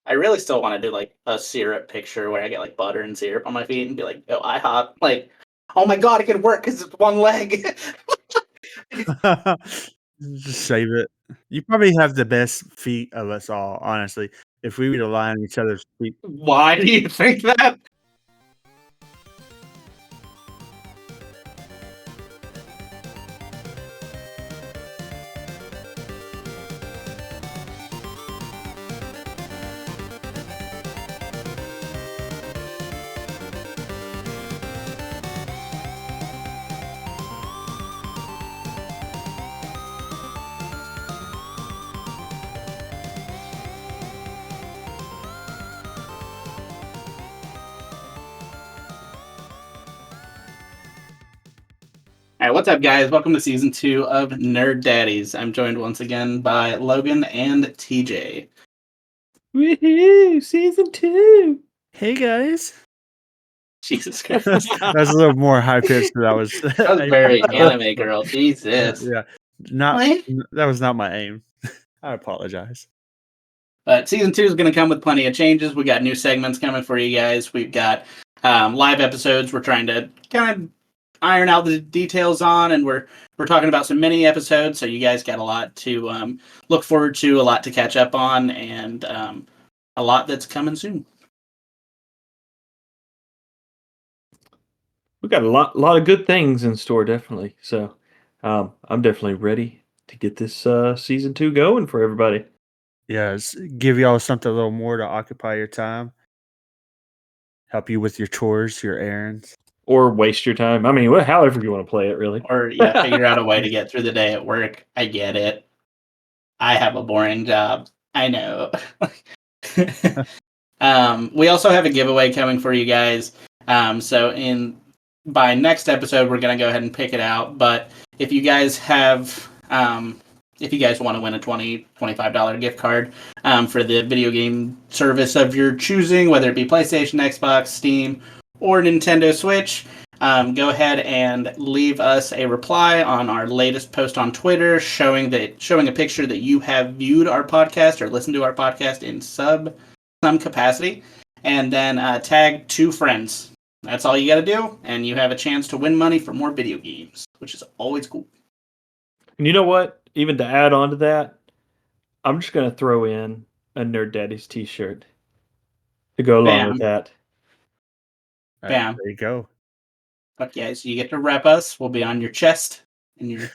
I really still want to do like a syrup picture where I get like butter and syrup on my feet and be like, "Oh, IHOP!" Like, oh my god, it can work because it's one leg. Just save it. You probably have the best feet of us all, honestly. If we were to lie on each other's feet. Why do you think that? All right, what's up, guys? Welcome to season 2 of Nerd Daddies. I'm joined once again by Logan and TJ. Woohoo! Season 2! Hey guys. Jesus Christ. That's a little more high pitched than I was. That was very anime girl. Jesus. Yeah. That was not my aim. I apologize. But season 2 is going to come with plenty of changes. We got new segments coming for you guys. We've got live episodes we're trying to kind of iron out the details on, and we're talking about some mini episodes, so you guys got a lot to look forward to, a lot to catch up on, and a lot that's coming soon. We got a lot of good things in store, definitely. So I'm definitely ready to get this season 2 going for everybody. Yes, give y'all something a little more to occupy your time. Help you with your chores, your errands. Or waste your time. I mean, however you want to play it, really. Or, yeah, figure out a way to get through the day at work. I get it. I have a boring job. I know. We also have a giveaway coming for you guys. So by next episode, we're going to go ahead and pick it out. But if you guys have... if you guys want to win a $25 gift card for the video game service of your choosing, whether it be PlayStation, Xbox, Steam, or Nintendo Switch, go ahead and leave us a reply on our latest post on Twitter showing a picture that you have viewed our podcast or listened to our podcast in some capacity, and then tag 2 friends. That's all you got to do, and you have a chance to win money for more video games, which is always cool. And you know what? Even to add on to that, I'm just going to throw in a Nerd Daddies t-shirt to go along with that. Bam. There you go. Fuck yeah, so you get to rep us. We'll be on your chest and your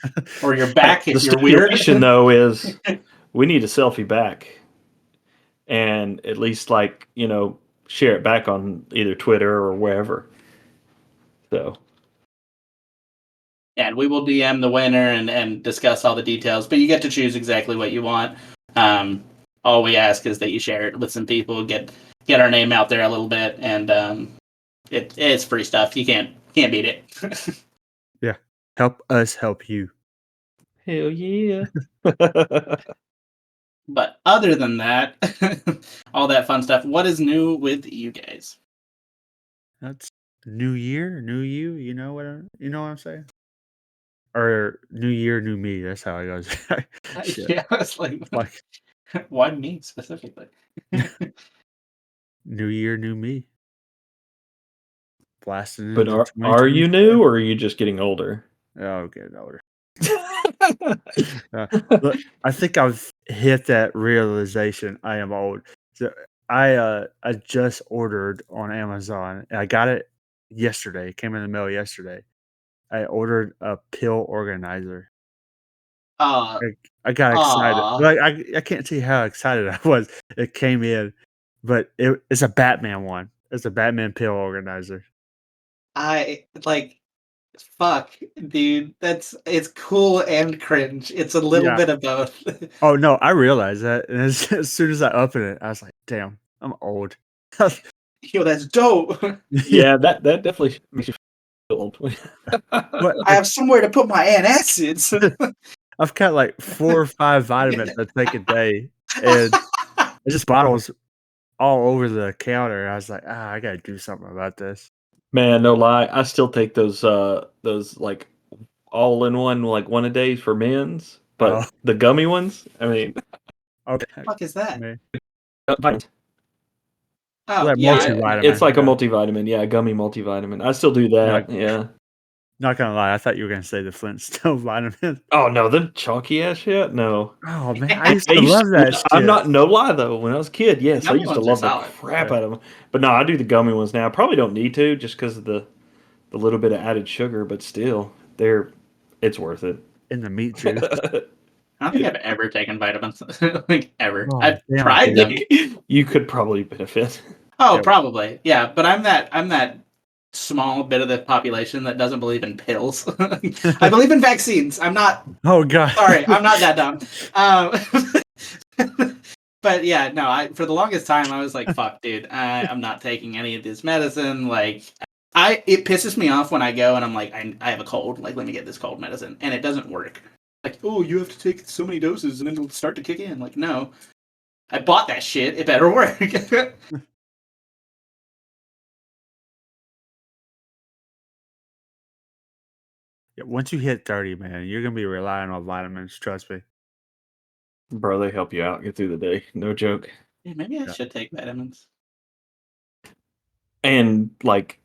back if the you're weird. The stipulation, though, is we need a selfie back. And at least, share it back on either Twitter or wherever. So... And we will DM the winner and discuss all the details, but you get to choose exactly what you want. All we ask is that you share it with some people, get our name out there a little bit, and it's free stuff. You can't beat it. Yeah, help us help you. Hell yeah! But other than that, all that fun stuff. What is new with you guys? That's new year, new you. You know what I'm saying? Or new year, new me. That's how it goes. Yeah, it's like why me specifically? New year, new me. Blasting. But are you new, or are you just getting older? Oh, getting older. Look, I think I've hit that realization. I am old. So I just ordered on Amazon. And I got it yesterday. It came in the mail yesterday. I ordered a pill organizer. I got excited. Like I can't tell you how excited I was. It came in, but it's a Batman one. It's a Batman pill organizer. Fuck, dude. It's cool and cringe. It's a little bit of both. Oh no, I realized that, and as soon as I opened it, I was like, "Damn, I'm old." Yo, that's dope. Yeah, that definitely makes you feel old. But I have somewhere to put my antacids. I've got like 4 or 5 vitamins I take a day, and there's just bottles all over the counter. I was like, I gotta do something about this. Man, no lie, I still take those like all-in-one, like one a day for men's, but the gummy ones. I mean, what the fuck is that? Oh, Like yeah. multivitamin. It's like a Yeah. multivitamin. Yeah, a gummy multivitamin. I still do that. Yeah. Not gonna lie, I thought you were gonna say the Flintstone vitamin. Oh no, the chalky ass shit. No. Oh man, I used to love that shit. I'm not no lie though. When I was a kid, yes, I gummy used to ones are love the solid. crap out of them. But no, I do the gummy ones now. I probably don't need to just because of the little bit of added sugar. But still, it's worth it. In the meat juice. I don't think I've ever taken vitamins. Like, ever. Oh, I've damn, tried them. You could probably benefit. Oh, Yeah. probably. Yeah, but I'm that small bit of the population that doesn't believe in pills. I believe in vaccines. I'm not Oh god. sorry, I'm not that dumb. But yeah, no, for the longest time I was like, fuck, dude, I'm not taking any of this medicine. Like it pisses me off when I go and I'm like, I have a cold, like let me get this cold medicine. And it doesn't work. Like, oh, you have to take so many doses and then it'll start to kick in. Like, no. I bought that shit, it better work. Yeah, once you hit 30, man, you're gonna be relying on vitamins, trust me. Bro, they help you out, get through the day. No joke. Yeah, maybe I should take vitamins. And like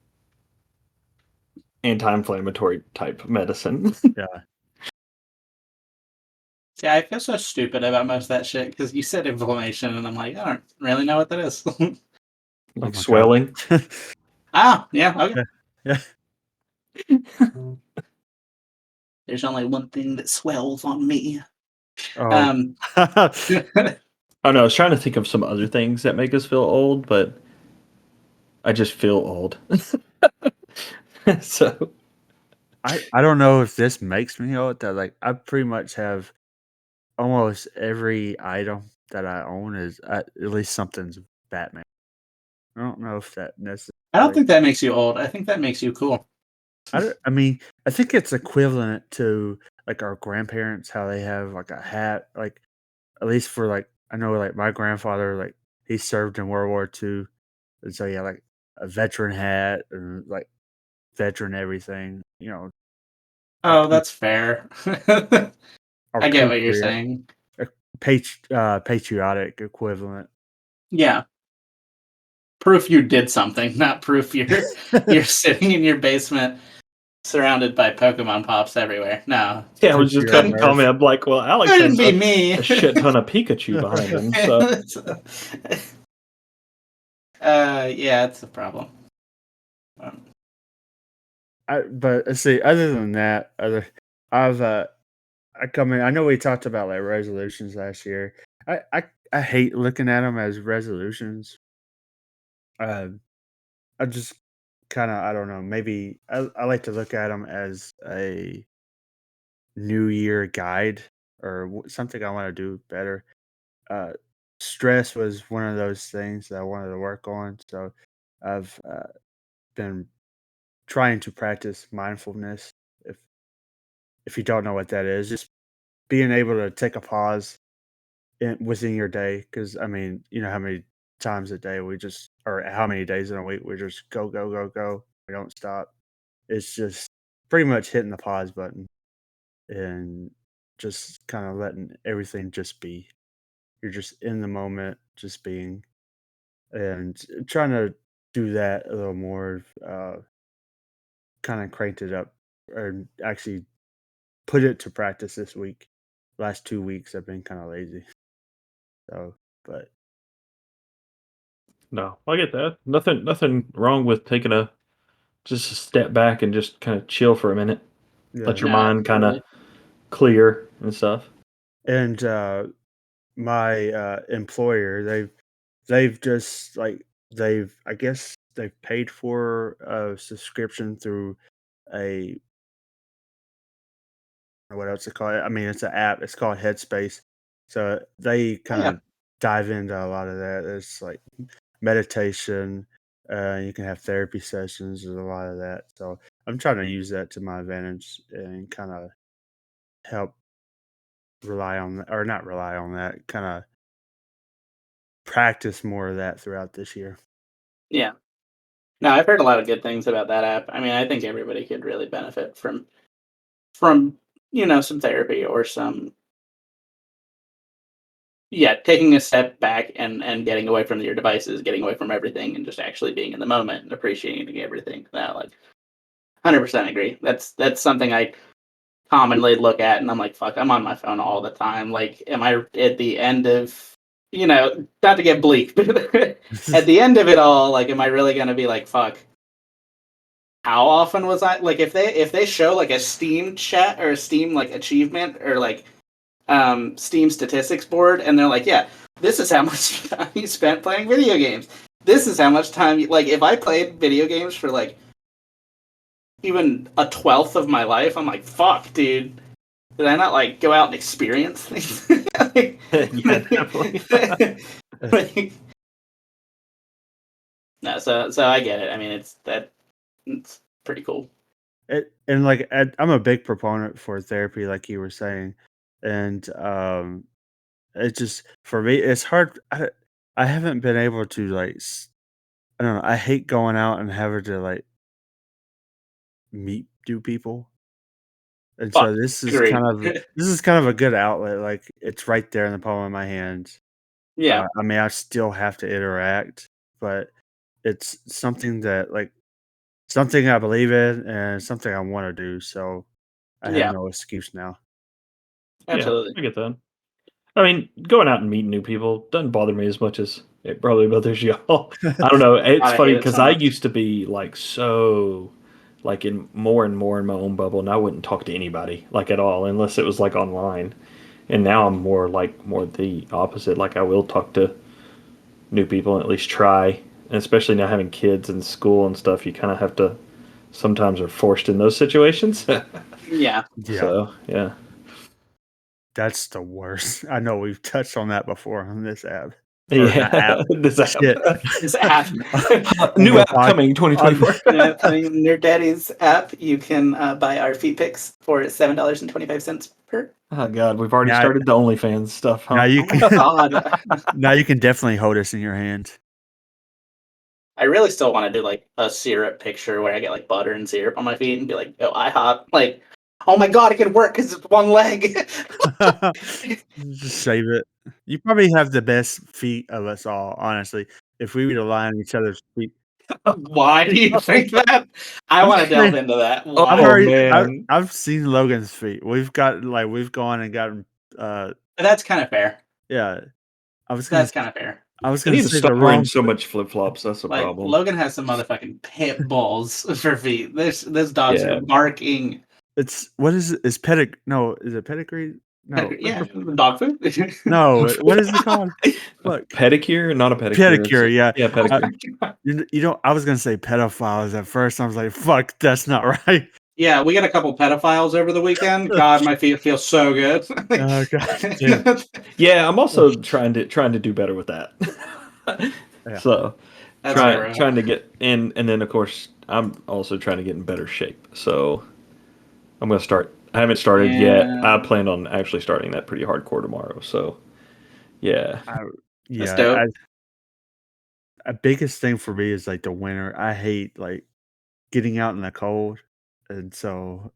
anti-inflammatory type medicine. Yeah. See, I feel so stupid about most of that shit because you said inflammation, and I'm like, I don't really know what that is. Like Oh my swelling. Ah, yeah, okay. Yeah. There's only one thing that swells on me. Oh. Oh no, I was trying to think of some other things that make us feel old, but I just feel old. So I don't know if this makes me old. That like I pretty much have almost every item that I own is at least something's Batman. I don't know if that necessarily. I don't think that makes you old. I think that makes you cool. I mean, I think it's equivalent to like our grandparents, how they have like a hat, like at least for like I know like my grandfather, like he served in World War II, and so yeah, like a veteran hat and like veteran everything, you know. Oh, that's fair. Our I get what you're patriot, saying. patriotic equivalent. Yeah. Proof you did something, not proof you're sitting in your basement surrounded by Pokemon Pops everywhere. No. yeah, I was just Couldn't cutting comment. I'm like, well, Alex Couldn't has be me. a shit ton of Pikachu behind him. So Yeah, it's a problem. But let's see. Other than that, I've I come in. I know we talked about like resolutions last year. I hate looking at them as resolutions. Uh, I just kind of I don't know. Maybe I like to look at them as a New Year guide or something I want to do better. Uh, Stress was one of those things that I wanted to work on. So I've been trying to practice mindfulness. If if you don't know what that is, just being able to take a pause within your day. Because I mean, you know how many times a day we just, or how many days in a week we just go go go go. We don't stop. It's just pretty much hitting the pause button and just kind of letting everything just be. You're just in the moment, just being, and trying to do that a little more. Kind of cranked it up, or actually put it to practice this week. Last 2 weeks, I've been kind of lazy. So, but no, I get that. Nothing wrong with taking just a step back and just kind of chill for a minute. yeah. Let your No, mind kind of absolutely. clear and stuff. And my employer, they've just like I guess they've paid for a subscription through a what else to call it? I mean, it's an app. It's called Headspace. So they Oh, kind yeah. of dive into a lot of that. It's like meditation. You can have therapy sessions. There's a lot of that. So I'm trying to use that to my advantage and kind of help rely on that, or not rely on that, kind of practice more of that throughout this year. Yeah. No, I've heard a lot of good things about that app. I mean, I think everybody could really benefit from some therapy or some yeah, taking a step back and getting away from your devices, getting away from everything, and just actually being in the moment and appreciating everything. That, like, 100% agree. That's something I commonly look at, and I'm like, fuck, I'm on my phone all the time. Like, am I at the end of, not to get bleak, but at the end of it all, like, am I really gonna be like, fuck? How often was I like, if they show like a Steam chat or a Steam like achievement or like Steam statistics board, and they're like, yeah, this is how much time you spent playing video games. This is how much time like, if I played video games for like even a 12th of my life, I'm like, fuck, dude. Did I not like go out and experience things? Yeah, definitely. Like, no, so I get it. I mean, it's pretty cool. And like I'm a big proponent for therapy, like you were saying, and it just for me it's hard. I haven't been able to like I don't know. I hate going out and having to like meet new people, and Fuck, so agree. this is kind of a good outlet. Like it's right there in the palm of my hand. Yeah, I mean, I still have to interact, but it's something that like something I believe in and something I want to do. So I have yeah, no excuse now. Yeah, absolutely. I get that. I mean, going out and meeting new people doesn't bother me as much as it probably bothers y'all. I don't know. It's I funny hate it because so I much. used to be like so, like in more and more in my own bubble, and I wouldn't talk to anybody like at all unless it was like online. And now I'm more the opposite. Like I will talk to new people and at least try. And especially now having kids in school and stuff, you kind of have to sometimes are forced in those situations. Yeah, Yeah, So yeah. that's the worst. I know we've touched on that before on this app or the Yeah, app. this app. Shit. this app. On New the app coming on 2024. On your Daddies app, you can buy our feet pics for $7.25 per. Oh God, we've already now, started the OnlyFans stuff, now huh? you Oh my can god! now you can definitely hold us in your hand. I really still want to do like a syrup picture where I get like butter and syrup on my feet and be like, "Oh, IHOP!" Like, oh my god, it can work because it's one leg. Just save it. You probably have the best feet of us all, honestly. If we were to lie on each other's feet, Why do you think that? I I'm want to just delve saying, into that. I've Oh Why? already man. I've seen Logan's feet. We've gone and gotten That's kind of fair. yeah. I was gonna That's kind of fair. I was I gonna need to say the stop wearing wrong so much flip flops. That's a Like, problem. Logan has some motherfucking pit bulls for feet. This dogs are Yeah. barking. it's what is it? Is no, is it pedigree? No. Yeah, dog food. No, what is it called? A Look. pedicure, not a pedicure. Pedicure, yeah. Yeah, Uh, pedicure. you know, I was gonna say pedophiles at first. I was like, fuck, that's not right. Yeah, we got a couple pedophiles over the weekend. God, my feet feel so good. Oh god damn. Yeah, I'm also trying to do better with that. Yeah. So That's fair. trying to get in, and then of course I'm also trying to get in better shape. So I'm gonna start. I haven't started yet. Yeah, I plan on actually starting that pretty hardcore tomorrow. So yeah. I, that's yeah, dope. a biggest thing for me is like the winter. I hate like getting out in the cold. And so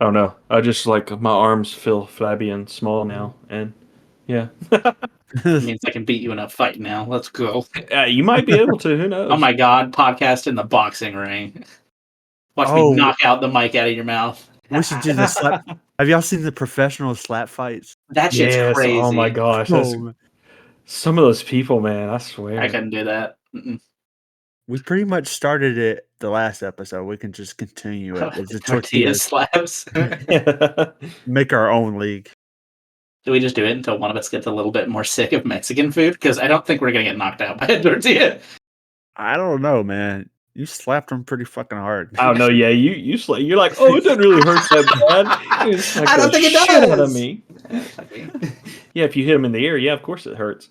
Oh no, I just like my arms feel flabby and small now, and yeah. It means I can beat you in a fight now. Let's go. You might be able to. Who Oh knows? my god, podcast in the boxing ring. Watch me oh knock out the mic out of your mouth. we should do the slap. Have y'all seen the professional slap fights? That shit's Yes. Oh my crazy. gosh. That's Oh man. some of those people, man. I I swear. couldn't do that. Mm-mm. We pretty much started it the last episode. We can just continue it with the Tortilla tortillas. slabs. Make our own league. Do we just do it until one of us gets a little bit more sick of Mexican food? Because I don't think we're gonna get knocked out by a tortilla. I don't know, man. You slapped them pretty fucking hard. I don't know. Yeah, you're like, oh, it doesn't really hurt that bad. You just I don't think it shit out of does. me. Yeah, if you hit him in the ear, yeah, of course it hurts.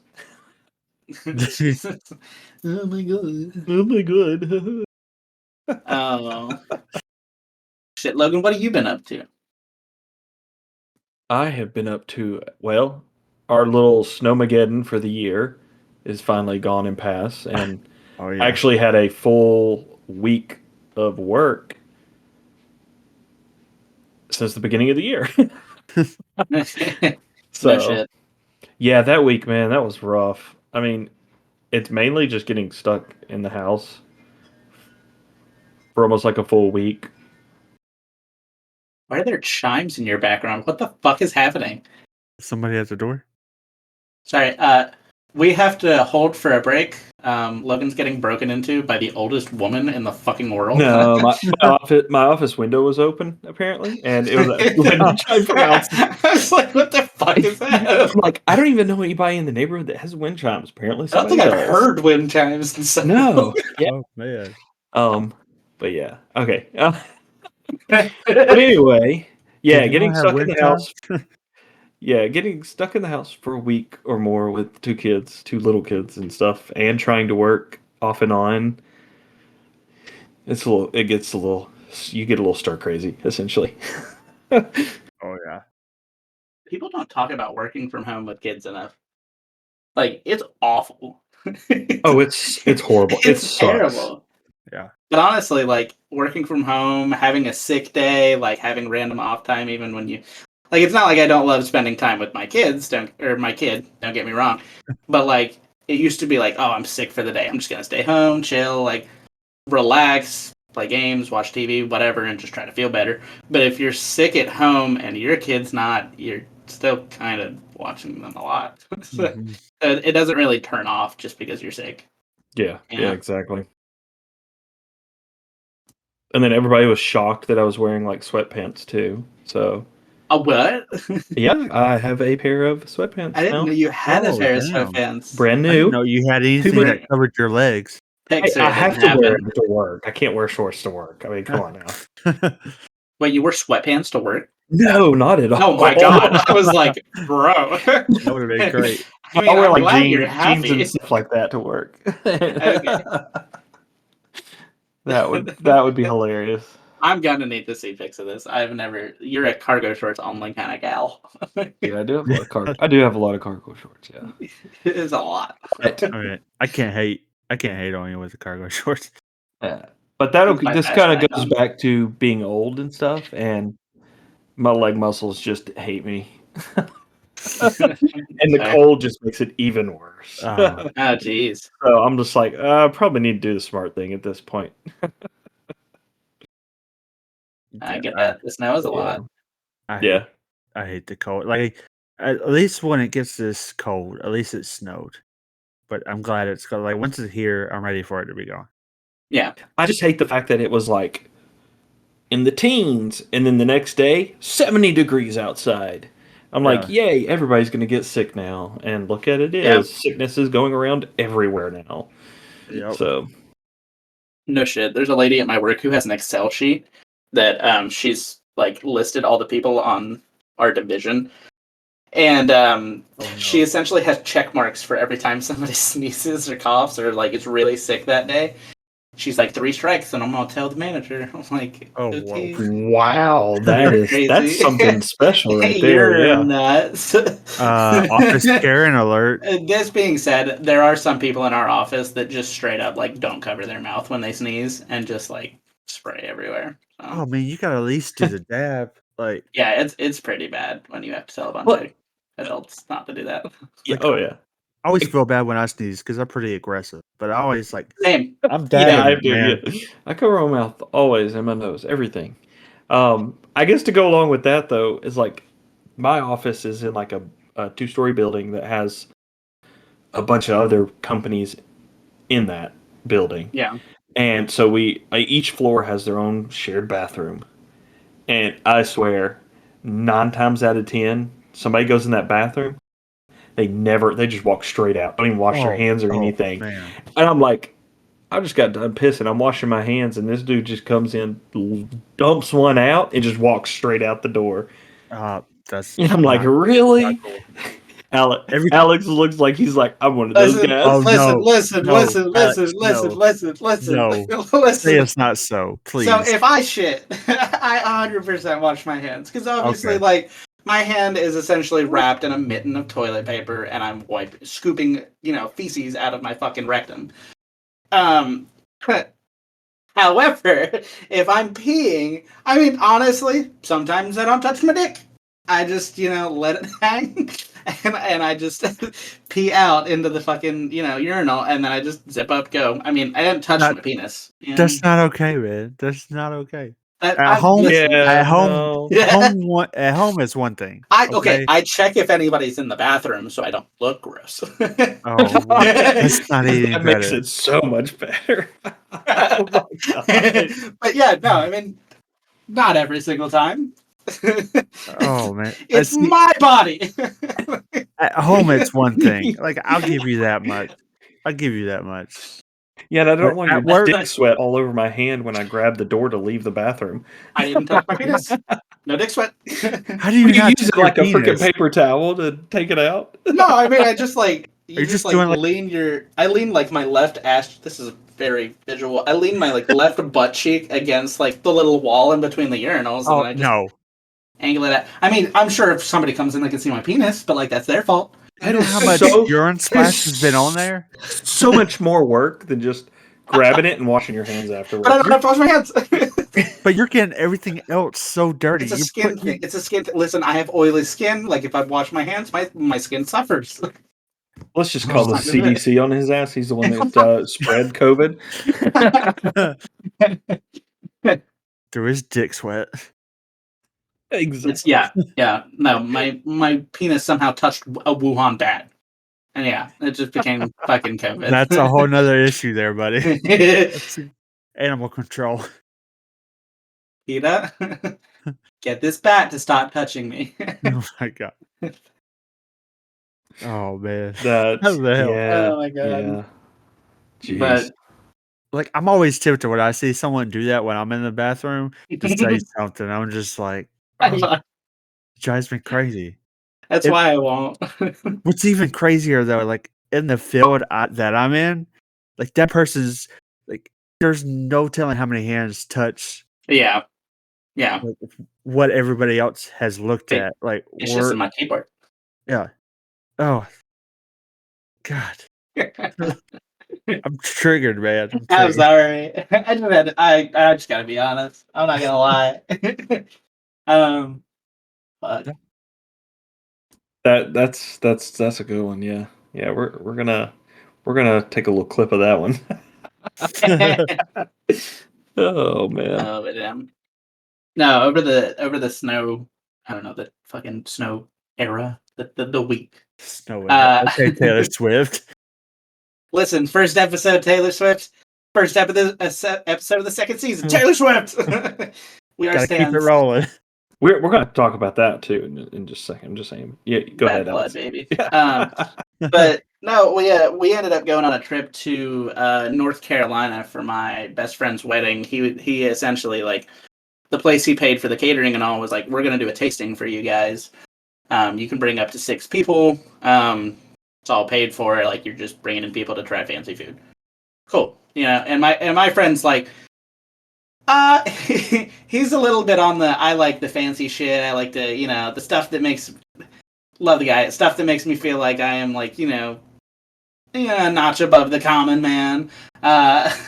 Oh my god. Oh my god. Oh shit, Logan, what have you been up to? I have been up to, well, our little snowmageddon for the year is finally gone and passed, and Oh I yeah. actually had a full week of work since the beginning of the year. No So, shit. yeah, that week, man, that was rough. I mean, it's mainly just getting stuck in the house for almost like a full week. Why are there chimes in your background? What the fuck is happening? Somebody at the door. Sorry, we have to hold for a break. Logan's getting broken into by the oldest woman in the fucking world. No, my office window was open apparently, and it was a window chime from outside. I was like, what the fuck is that? I'm like, I don't even know anybody in the neighborhood that has wind chimes. Apparently, I don't somebody think I've does. heard wind chimes and stuff. No. Yeah. Oh man. But yeah. Okay. But anyway, yeah, Did you getting not have stuck in wind the house. Yeah, getting stuck in the house for a week or more with two little kids and stuff, and trying to work off and on. You get a little stir crazy, essentially. Oh yeah. People don't talk about working from home with kids enough. Like, it's awful. Oh, it's horrible. It It's sucks. terrible. Yeah. But honestly, like, working from home, having a sick day, like having random off time, even when you, like, it's not like I don't love spending time with my kids, my kid, don't get me wrong. But like, it used to be like, oh, I'm sick for the day. I'm just gonna stay home, chill, like, relax, play games, watch TV, whatever, and just try to feel better. But if you're sick at home and your kid's not, you're still kind of watching them a lot. So, Mhm. it doesn't really turn off just because you're sick. Yeah, You know? exactly. And then everybody was shocked that I was wearing like sweatpants too. So A what? yeah, I have a pair of sweatpants I didn't now. know you had a Oh, pair of damn. sweatpants. Brand I didn't new. know you had anything Two that covered your legs. Pixar I have didn't to wear happen. it to work. I can't wear shorts to work. I mean, come on now. Wait, you wear sweatpants to work? No, not at all. Oh my god! I was like, bro. That would have been great. I mean, I wear I'm like glad you're jeans happy. and stuff like that to work. Okay. That would be hilarious. I'm gonna need to see pics of this. I've never. You're a cargo shorts only kind of gal. Yeah, I do have a lot of I do have a lot of cargo shorts. Yeah. It is a lot. But, Okay. I can't hate on you with the cargo shorts. but It's my this fashion kind of goes icon. back to being old and stuff, and my leg muscles just hate me, and the Okay. cold just makes it even worse. Oh, Oh, jeez. So I'm just like, I probably need to do the smart thing at this point. I get that. The snow is a lot. I Yeah. hate the cold. Like at least when it gets this cold, at least it snowed. But I'm glad it's cold. Like once it's here, I'm ready for it to be gone. Yeah. I just hate the fact that it was like in the teens, and then the next day, 70 degrees outside. I'm like, yay, everybody's going to get sick now. And look at it Yeah. is. Sickness is going around everywhere now. Yep. So, No shit. There's a lady at my work who has an Excel sheet that she's like listed all the people on our division. And she essentially has check marks for every time somebody sneezes or coughs or like is really sick that day. She's like 3 strikes, and I'm gonna tell the manager. I'm like, Oh, okay, wow, You're crazy. that's something special right there. You're Yeah. nuts. Office Karen alert. This being said, there are some people in our office that just straight up like don't cover their mouth when they sneeze and just like spray everywhere. So, Oh man, you gotta at least do the dab. Like yeah, it's pretty bad when you have to tell a bunch of adults not to do that. Yeah, Like, oh, yeah. I always feel bad when I sneeze because I'm pretty aggressive. But I always like Same. I'm dabbing Yeah, I it, do. man. Yeah. I cover my mouth always and my nose, everything. I guess to go along with that, though, is like my office is in like a 2-story building that has a bunch of other companies in that building. Yeah. And so each floor has their own shared bathroom. And I swear, 9 times out of 10, somebody goes in that bathroom, they just walk straight out. Don't even wash their hands or anything. Man. And I'm like, I just got done pissing. I'm washing my hands, and this dude just comes in, dumps one out, and just walks straight out the door. That's And I'm like, not really? cool. Alex looks like he's like, I'm one of those guys. Oh, listen, no, listen. No, Listen. say it's not so, please. So if I shit, I 100% wash my hands because obviously, like, my hand is essentially wrapped in a mitten of toilet paper, and I'm scooping, feces out of my fucking rectum. However, if I'm peeing, I mean, honestly, sometimes I don't touch my dick. I just, let it hang, and I just pee out into the fucking, urinal, and then I just zip up, go. I mean, I didn't touch Not- my penis. That's not okay, man. That's not okay. At home, listen, at home, no. at home is one thing. I check if anybody's in the bathroom so I don't look gross. Oh, that's not any That makes better. it so much better. Oh my god. But yeah, no, I mean, not every single time. Oh man, It's my body. at home it's one thing. Like I'll give you that much. I'll give you that much. Yeah, and I don't But want at your work- dick sweat all over my hand when I grab the door to leave the bathroom. I didn't touch my penis. No dick sweat. How do you not use touch it your like a freaking penis? paper towel to take it out? No, I mean I just like Are you just doing like I lean like my left ass. This is very visual. I lean my like left butt cheek against like the little wall in between the urinals, and oh then I just no? angle it out. I mean, I'm sure if somebody comes in, they can see my penis, but like that's their fault. You know how much urine splash has been on there? So much more work than just grabbing it and washing your hands afterwards. But I don't have to wash my hands. But you're getting everything else so dirty. It's a skin thing. It's a skin thing. Listen, I have oily skin. Like if I wash my hands, my skin suffers. Let's just call the It's not gonna CDC on his ass. He's the one that spread COVID. Through his dick sweat. Exactly. Yeah. No, my penis somehow touched a Wuhan bat, and yeah, it just became fucking COVID. That's a whole nother issue there, buddy. That's animal control. Peter, get this bat to stop touching me. Oh my god. Oh man. That's How the hell? yeah. Oh my god. Yeah. Jeez. But Like I'm always tempted when I see someone do that when I'm in the bathroom to say something. I'm just like, it drives me crazy. that's why I won't. What's even crazier though, like in the field that I'm in, like that person's like, there's no telling how many hands touch Yeah. like, what everybody else has looked at. Like It's just in my keyboard. yeah. Oh God. I'm triggered, man. I'm sorry. I just gotta be honest. I'm not gonna lie. But That's a good one. Yeah. Yeah. We're gonna take a little clip of that one. Oh man. but no, over the snow. I don't know, the fucking snow era. The week. Snow. Okay, Taylor Swift. Listen, first episode Taylor Swift. First episode of the second season Taylor Swift. We are Gotta keep stands. it rolling. We're gonna talk about that too in just a second. I'm just saying. Yeah, go Bad ahead, blood, Alex. baby. But no, we ended up going on a trip to North Carolina for my best friend's wedding. He essentially like the place he paid for the catering and all was like, we're gonna do a tasting for you guys. You can bring up to 6 people. It's all paid for. Like you're just bringing in people to try fancy food. Cool. And my friend's like, he's a little bit on the I like the fancy shit. I like the the stuff that makes love the guy. Stuff that makes me feel like I am like a notch above the common man. Wash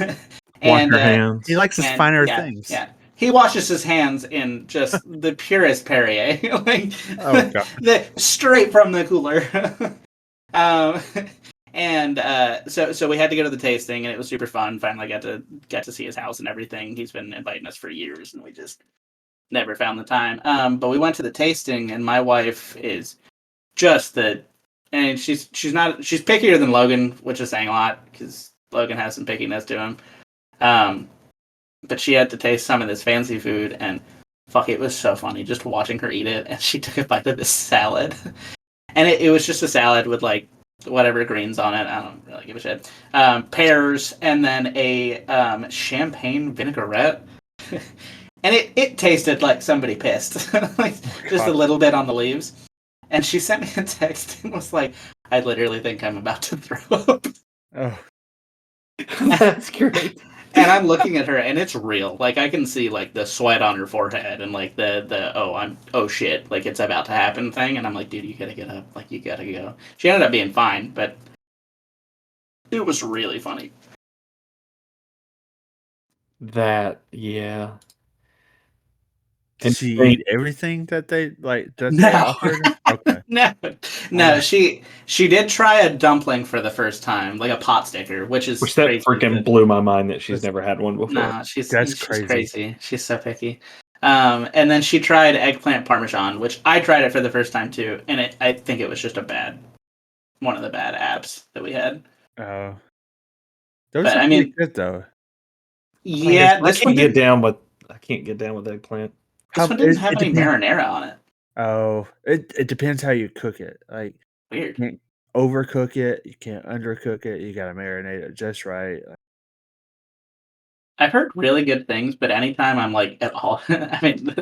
your hands. He likes his finer things. Yeah. He washes his hands in just the purest Perrier, like Oh god. straight from the cooler. So we had to go to the tasting, and it was super fun. Finally got to see his house and everything. He's been inviting us for years, and we just never found the time. But we went to the tasting, and my wife is just and she's pickier than Logan, which is saying a lot because Logan has some pickiness to him. But she had to taste some of this fancy food, and fuck, it was so funny just watching her eat it. And she took a bite of this salad, and it was just a salad with like whatever greens on it. I don't really give a shit. Pears, and then a champagne vinaigrette. And it tasted like somebody pissed. Like just a little bit on the leaves. And she sent me a text and was like, I literally think I'm about to throw up. Oh. That's great. And I'm looking at her, and it's real. Like I can see like the sweat on her forehead, and like the oh shit, like it's about to happen thing. And I'm like, dude, you gotta get up. Like you gotta go. She ended up being fine, but it was really funny. That yeah. Did she eat everything that they offered? Okay. No. She did try a dumpling for the first time, like a pot sticker, which is Which that crazy. freaking blew my mind that she's never had one before. No, she's crazy. crazy. She's so picky. And then she tried eggplant parmesan, which I tried it for the first time too, and I think it was just one of the bad apps that we had. Oh, those But are I pretty mean, good though. yeah, I can't get down with eggplant. This one didn't have any marinara on it. Oh, it depends how you cook it. Like, Weird. you can't overcook it, you can't undercook it. You gotta marinate it just right. I've heard really good things, but anytime I'm like at all, I mean,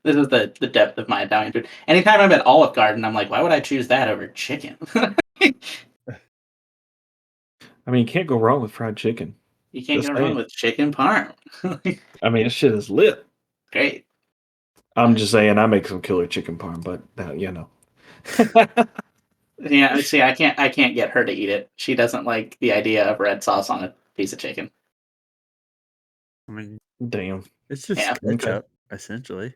this is the depth of my Italian food. Anytime I'm at Olive Garden, I'm like, why would I choose that over chicken? I mean, you can't go wrong with fried chicken. You can't go wrong with chicken parm. I mean, this shit is lit. Great. I'm just saying, I make some killer chicken parm, but you know. Yeah, see, I can't get her to eat it. She doesn't like the idea of red sauce on a piece of chicken. I mean, damn, it's just ketchup, essentially.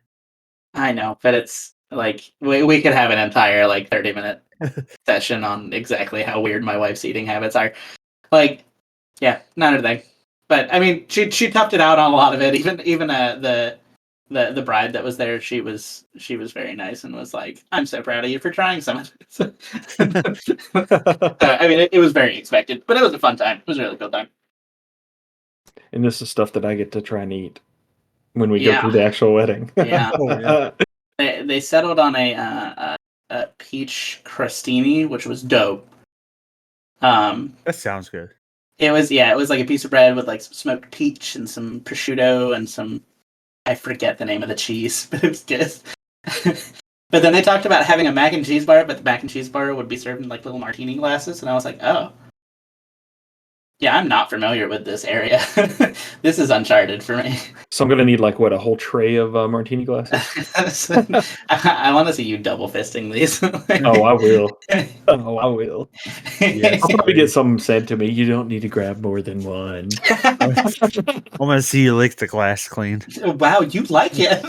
I know, but it's like we could have an entire 30-minute session on exactly how weird my wife's eating habits are. Like, yeah, not her thing. But I mean, she toughed it out on a lot of it. Even the bride that was there, she was very nice and was like, "I'm so proud of you for trying some of this." I mean, it was very expected, but it was a fun time. It was a really cool time. And this is stuff that I get to try and eat when we go through the actual wedding. Yeah. They settled on a peach crostini, which was dope. That sounds good. It was like a piece of bread with some smoked peach and some prosciutto and some, I forget the name of the cheese, but it was good. But then they talked about having a mac and cheese bar, but the mac and cheese bar would be served in little martini glasses, and I was like, oh. Yeah, I'm not familiar with this area. This is uncharted for me. So I'm gonna need a whole tray of martini glasses. I want to see you double fisting these. Oh, I will. Oh, I will. Yes, I'll probably get something said to me. You don't need to grab more than one. I'm gonna see you lick the glass clean. Wow, you like it.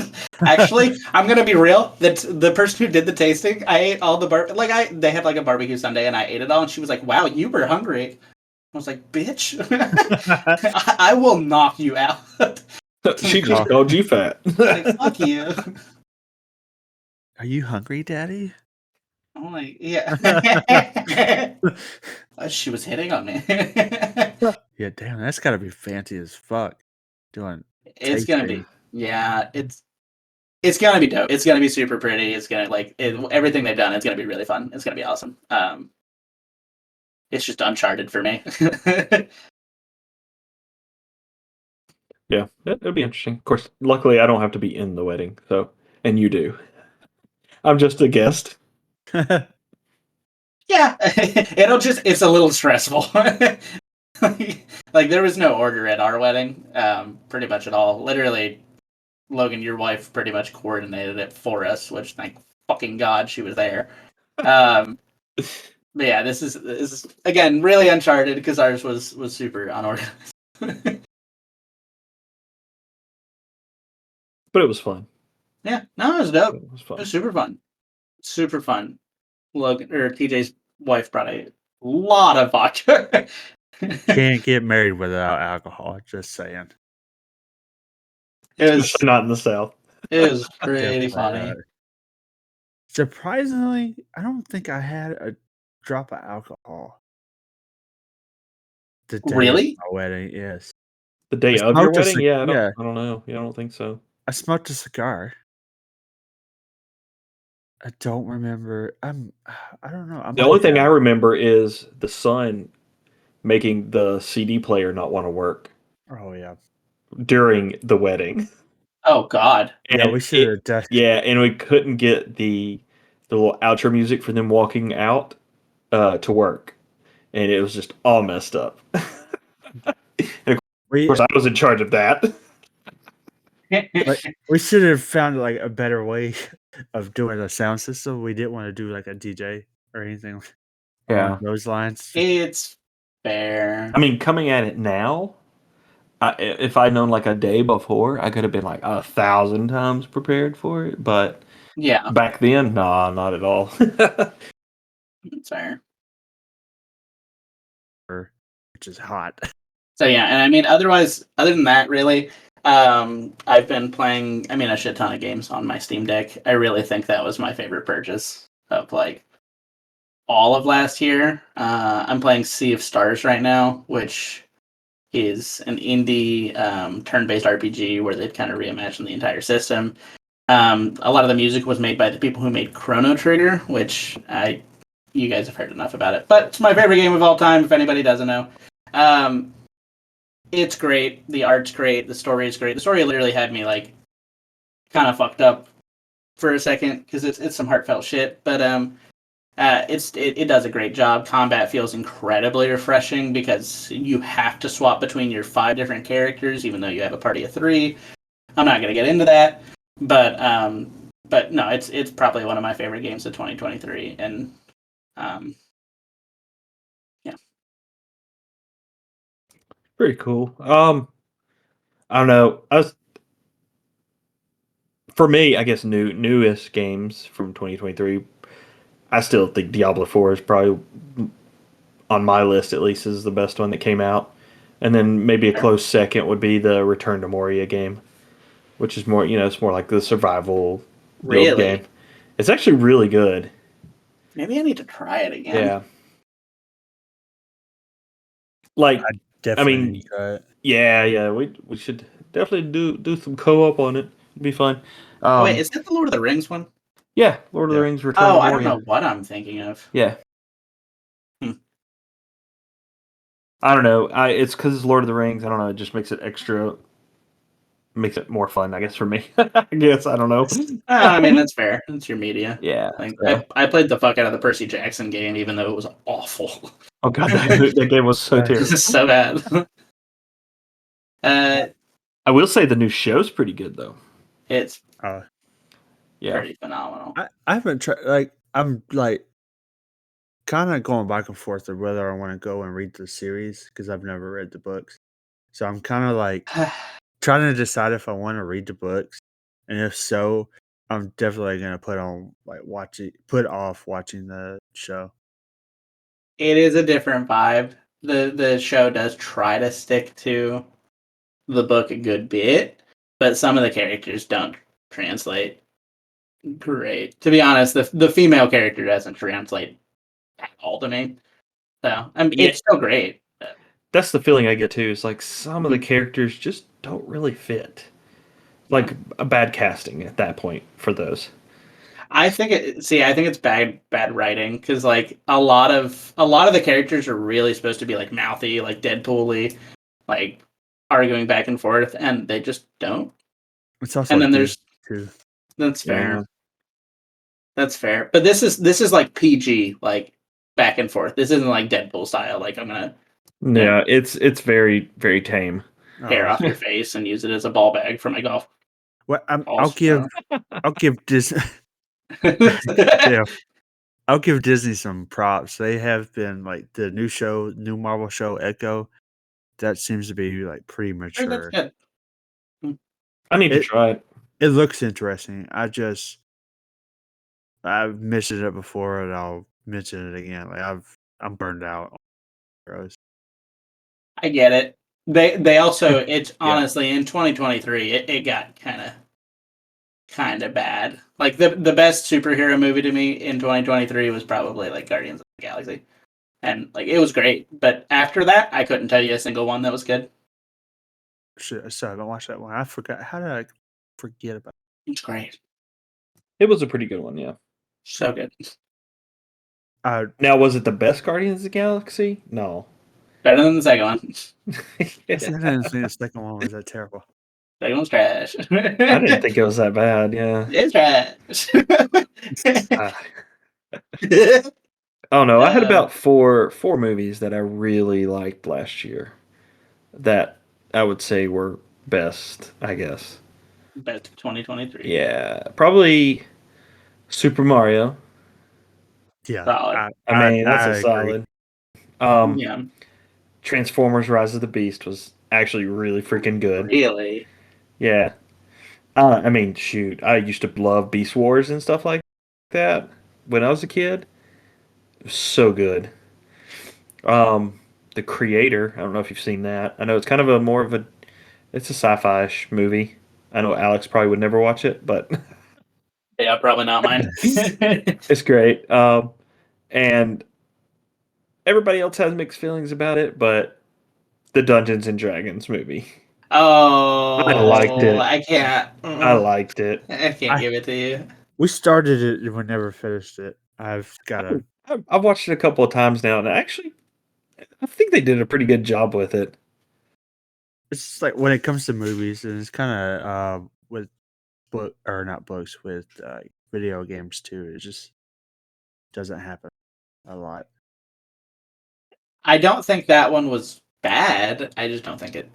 Actually, I'm gonna be real. The person who did the tasting, I ate all the they had a barbecue Sunday, and I ate it all, and she was like, "Wow, you were hungry." I was like, "Bitch, I will knock you out." She just called you fat. Fuck you. Are you hungry, Daddy? I'm like, yeah. She was hitting on me. Yeah, damn, that's gotta be fancy as fuck. It's gonna be, yeah. It's gonna be dope. It's gonna be super pretty. It's gonna everything they've done. It's gonna be really fun. It's gonna be awesome. It's just uncharted for me. Yeah, it'll be interesting. Of course, luckily I don't have to be in the wedding, and you do. I'm just a guest. Yeah, it's a little stressful. There was no order at our wedding, pretty much at all. Literally, Logan, your wife, pretty much coordinated it for us, which thank fucking God she was there. But yeah, this is again really uncharted because ours was super unorganized. But it was fun. Yeah, no, it was dope. It was fun. It was super fun. Super fun. Logan or TJ's wife brought a lot of vodka. Can't get married without alcohol, just saying. It was Especially not in the South. It was pretty funny. Surprisingly, I don't think I had a drop of alcohol. The day Really? of my wedding, yes. The day of your wedding? Yeah, I don't know. Yeah, I don't think so. I smoked a cigar. I don't remember. I don't know. The only thing I remember is the son making the CD player not want to work. Oh yeah. During the wedding. Oh God. And yeah, we should have done. Yeah, and we couldn't get the little outro music for them walking out to work, and it was just all messed up. And of course, I was in charge of that. We should have found a better way of doing a sound system. We didn't want to do a DJ or anything along those lines. It's fair. I mean, coming at it now, If I'd known like a day before, I could have been like 1,000 times prepared for it. But Yeah, back then, nah, not at all. that's fair. Which is hot. So yeah, and I mean, otherwise, other than that, really, I've been playing. I mean, a shit ton of games on my Steam Deck. I really think that was my favorite purchase of like all of last year. I'm playing Sea of Stars right now, which is an indie turn-based RPG where they've kind of reimagined the entire system. A lot of the music was made by the people who made Chrono Trigger, which you guys have heard enough about it, but it's my favorite game of all time. If anybody doesn't know, it's great. The art's great. The story is great. The story literally had me like kind of fucked up for a second because it's some heartfelt shit, but it does a great job. Combat feels incredibly refreshing because you have to swap between your 5 different characters, even though you have a party of 3. I'm not gonna get into that, but no, it's probably one of my favorite games of 2023, and yeah, Pretty cool. I don't know. For me, I guess newest games from 2023. I still think Diablo 4 is probably on my list at least is the best one that came out, and then maybe a sure. close second would be the Return to Moria game, which is more it's more like the survival build Really, game. It's actually really good. maybe I need to try it again. Yeah, like I Definitely need mean, to try it. yeah, we should definitely do some co-op on it. It'd be fun. Oh, wait, is that the Lord of the Rings one? Yeah, Lord of the Yeah. Rings Return Oh, to I don't Moria. know what I'm thinking of. Yeah. Hmm. I don't know. It's because it's Lord of the Rings. I don't know. It just makes it more fun, I guess, for me. I guess I don't know. I mean, that's fair. It's your media. Yeah. Like So. I played the fuck out of the Percy Jackson game, even though it was awful. Oh god, that game was so terrible. It's so bad. I will say the new show's pretty good though. It's Uh, Yeah. pretty phenomenal. I haven't tried. Like I'm like kind of going back and forth of whether I want to go and read the series because I've never read the books. So I'm kind of like trying to decide if I want to read the books, and if so, I'm definitely gonna put off watching the show. It is a different vibe. The show does try to stick to the book a good bit, but some of the characters don't translate great. To be honest, the female character doesn't translate at all to me. So Yeah, it's still great. But, that's the feeling I get too. Is like some of the Mhm. characters just don't really fit. Yeah. Like a bad casting at that point for those. I think I think it's bad writing because like a lot of the characters are really supposed to be like mouthy, like Deadpool-y, like arguing back and forth, and they just don't. It's also And like then Disney there's too. that's fair. Yeah. That's fair. But this is like PG, like back and forth. This isn't like Deadpool style. Like I'm gonna Yeah, it's very very tame. hair Oh, off your face and use it as a ball bag for my golf well, I'll balls. give Disney. Yeah, I'll give Disney some props. They have been like the new Marvel show Echo. That seems to be like pretty Sure, that's mature. good. I need to It try it. it looks interesting. I've mentioned it before and I'll mention it again. Like I'm burned out on heroes. I get it. They also it's Yeah. honestly in 2023 it got kind of bad. Like the best superhero movie to me in 2023 was probably like Guardians of the Galaxy. And like it was great, but after that I couldn't tell you a single one that was good. Shit, so I haven't watched that one. I forgot. How did I forget about It's great. It was a pretty good one, yeah. So good. Now, was it the best Guardians of the Galaxy? No. Better than the second one. I didn't think the second one was that terrible. Second one's trash. I didn't think it was that bad, yeah. It's trash. Uh, oh no, I had about four movies that I really liked last year that I would say were best, I guess. Best of 2023. Yeah, probably Super Mario. Yeah, Solid. I mean, that's I a agree. solid. Yeah. Transformers: Rise of the Beast was actually really freaking good. Really? Yeah. I mean, shoot, I used to love Beast Wars and stuff like that when I was a kid. It was so good. Um, the Creator, I don't know if you've seen that. I know it's kind of a more of a it's a sci-fi-ish movie. I know Alex probably would never watch it, but Yeah, probably not mine. it's great. And everybody else has mixed feelings about it, but the Dungeons and Dragons movie, I liked Oh, it. I can't. I liked it. I can't give it to you. We started it and we never finished it. I've got to. I've watched it a couple of times now, and actually, I think they did a pretty good job with it. It's just like when it comes to movies, and it's kind of with book or not books with video games too. It just doesn't happen a lot. I don't think that one was bad. I just don't think it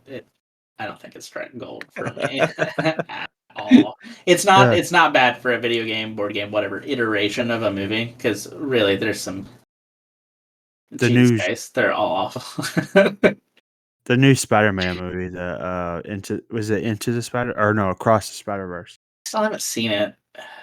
I don't think it's striking gold for me at all. It's not. Yeah. It's not bad for a video game, board game, whatever iteration of a movie. Because really, there's some. The Jesus new Christ, they're all awful. the new Spider-Man movie, the Into the Spider or no Across the Spider-Verse. Still haven't seen it.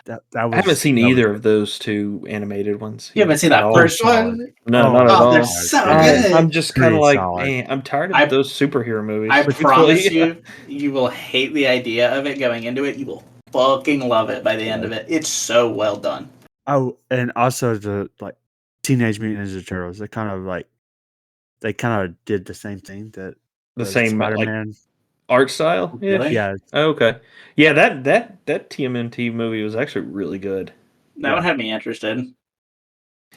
That I haven't was seen that was either good. of those two animated ones. You haven't seen at that all. first solid. one? No, Oh, not at Oh, all. they're so Pretty- good. I'm just kind of Pretty like, solid. man, I'm tired of I- those superhero movies. I truthfully. promise you, you will hate the idea of it going into it. You will fucking love it by the end of it. It's so well done. Oh, and also the Teenage Mutant Ninja Turtles. They kind of did the same thing that The same like Spider-Man. art style. Really? Yeah, Oh, okay. Yeah, that TMNT movie was actually really good. That one had me interested.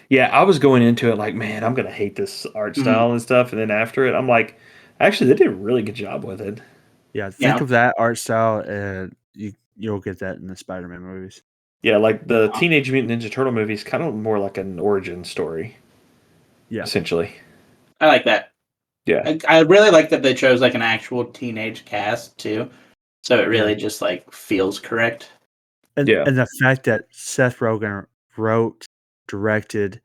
Yeah, I was going into it like, man, I'm gonna hate this art style and stuff, and then after it, I'm like, actually, they did a really good job with it. yeah. Think Yeah. of that art style, and you'll get that in the Spider-Man movies. Yeah, like the Teenage Mutant Ninja Turtle movie is kind of more like an origin story. Yeah. Essentially. I like that. Yeah. I really like that they chose like an actual teenage cast too, so it really just like feels correct. And, Yeah. and the fact that Seth Rogen wrote, directed,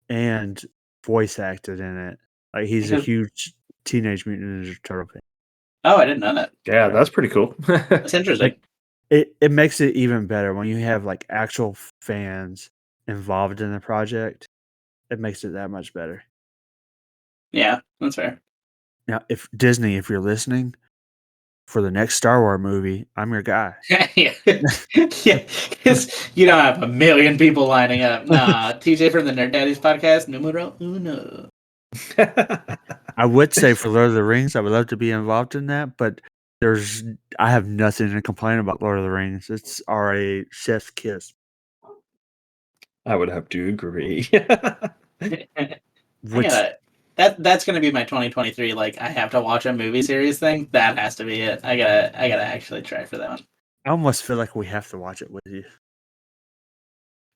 and voice acted in it. Like he's a Because- huge Teenage Mutant Ninja Turtle fan. Oh, I didn't know that. Yeah, that's pretty cool. That's interesting. It makes it even better when you have like actual fans involved in the project. It makes it that much better. Yeah, that's fair. Now, if Disney, if you're listening, for the next Star Wars movie, I'm your guy. yeah, because you don't have a million people lining up. Nah, TJ from the Nerd Daddies podcast, numero uno. I would say for Lord of the Rings, I would love to be involved in that, but I have nothing to complain about Lord of the Rings. It's already chef's kiss. I would have to agree. Which That's gonna be my 2023. Like, I have to watch a movie series thing. That has to be it. I gotta actually try for that one. I almost feel like we have to watch it with you.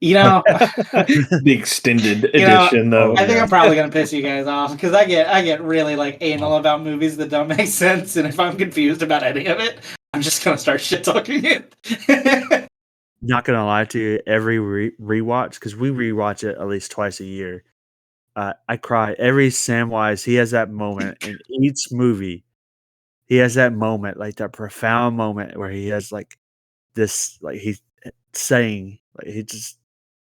You know, The extended You know, edition, though. I think I'm probably gonna piss you guys off because I get really like anal about movies that don't make sense, and if I'm confused about any of it, I'm just gonna start shit talking it. Not gonna lie to you, every rewatch, because we rewatch it at least twice a year. I cry every Samwise. He has that moment in each movie. He has that moment, like that profound moment where he has like this, like he's saying, like he just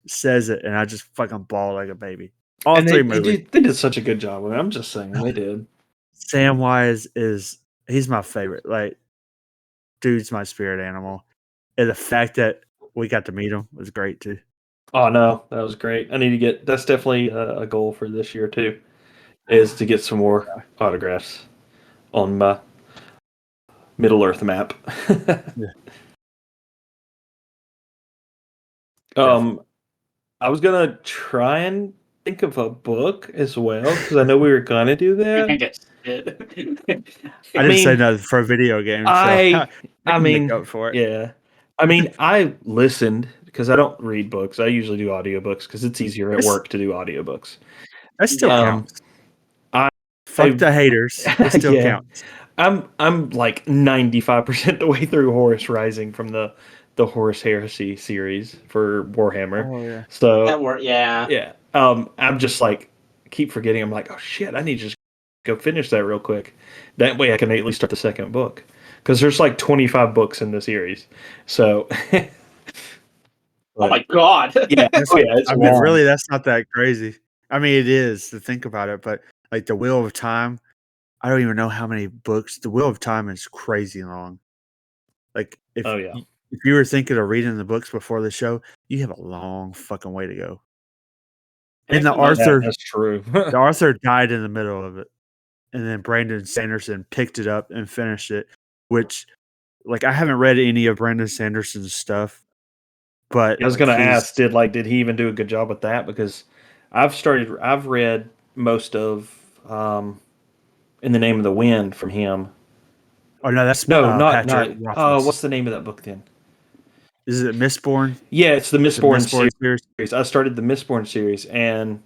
says it, and I just fucking bawl like a baby. All And three they movies. did such a good job with it. I'm just saying, they did. Samwise he's my favorite. Like, dude's my spirit animal, and the fact that we got to meet him was great too. Oh, no, that was great. I need to get, that's definitely a goal for this year, too, is to get some more autographs on my Middle Earth map. I was gonna try and think of a book as well because I know we were gonna do that. I guess it. I didn't say nothing for a video game. So I can mean, make up for it. yeah. I mean, I listened because I don't read books. I usually do audiobooks because it's easier at work to do audiobooks. That still counts. Fuck the haters. It still counts. I'm like 95% the way through Horus Rising from the Horus Heresy series for Warhammer. Oh yeah. So That worked. Yeah. yeah. I'm just like keep forgetting. I'm like, oh shit, I need to just go finish that real quick. That way I can at least start the second book. Because there's like 25 books in the series. So. Oh my god! Yeah, it's long. Really, that's not that crazy. I mean, it is to think about it, but like the Wheel of Time, I don't even know how many books. The Wheel of Time is crazy long. Like if you were thinking of reading the books before the show, you have a long fucking way to go. And that's true. the Arthur died in the middle of it, and then Brandon Sanderson picked it up and finished it. Which, like, I haven't read any of Brandon Sanderson's stuff. But I was going to ask, did he even do a good job with that? Because I've read most of In the Name of the Wind from him. Oh no, that's not Patrick. what's the name of that book then? Is it Mistborn? Yeah, it's the Mistborn series. I started the Mistborn series, and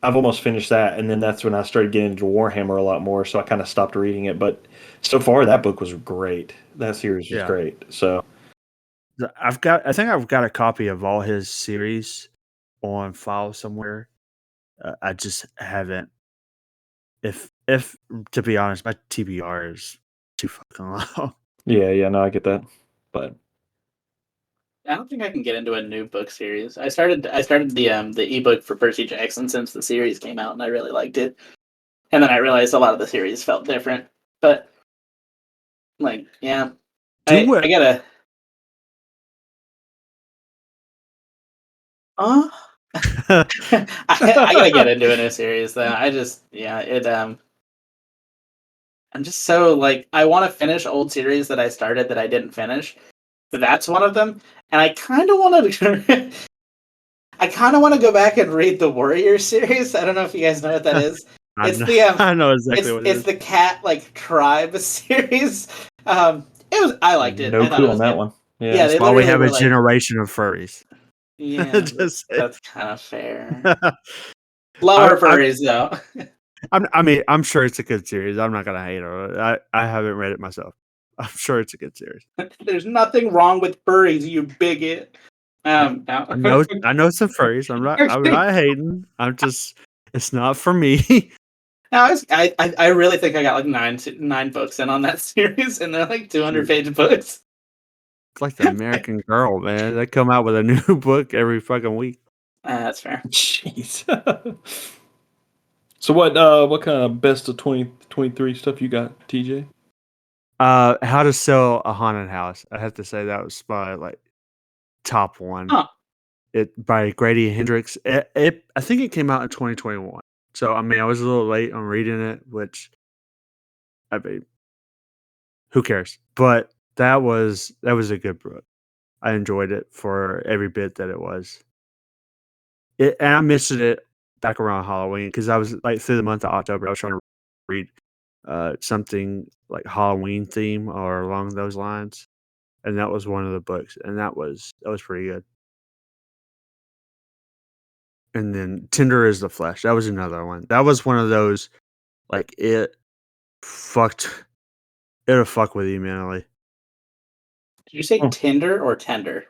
I've almost finished that, and then that's when I started getting into Warhammer a lot more. So I kind of stopped reading it, but so far that book was great. That series was great. So. I think I've got a copy of all his series on file somewhere. I just haven't. If to be honest, my TBR is too fucking long. Yeah, no, I get that, but I don't think I can get into a new book series. I started the ebook for Percy Jackson since the series came out, and I really liked it. And then I realized a lot of the series felt different, but like, yeah, I gotta. I gotta get into a new series though. I'm just so like I want to finish old series that I started that I didn't finish. But that's one of them, and I kind of want to. I kind of want to go back and read the Warrior series. I don't know if you guys know what that is. I know exactly what it is. It's the cat like tribe series. I liked it. No clue on that one. Yeah, that's why we have a generation of furries. Yeah, that's kind of fair. Lower furries, though. I'm sure it's a good series. I'm not gonna hate on it. I haven't read it myself. I'm sure it's a good series. There's nothing wrong with furries, you bigot. I know some furries. I'm not hating. It's not for me. No, I really think I got like nine books in on that series, and they're like 200-page books. It's like the American Girl, man. They come out with a new book every fucking week. That's fair. Jeez. So what kind of best of 2023 stuff you got, TJ? How to Sell a Haunted House. I have to say that was my like top one. Huh. It by Grady Hendrix. I think it came out in 2021. So I mean, I was a little late on reading it, which I mean, who cares? But that was a good book. I enjoyed it for every bit that it was. And I missed it back around Halloween because I was like through the month of October, I was trying to read something like Halloween theme or along those lines, and that was one of the books, and that was pretty good. And then Tender is the Flesh. That was another one. That was one of those like it'll fuck with you mentally. Did you say Tinder or Tender?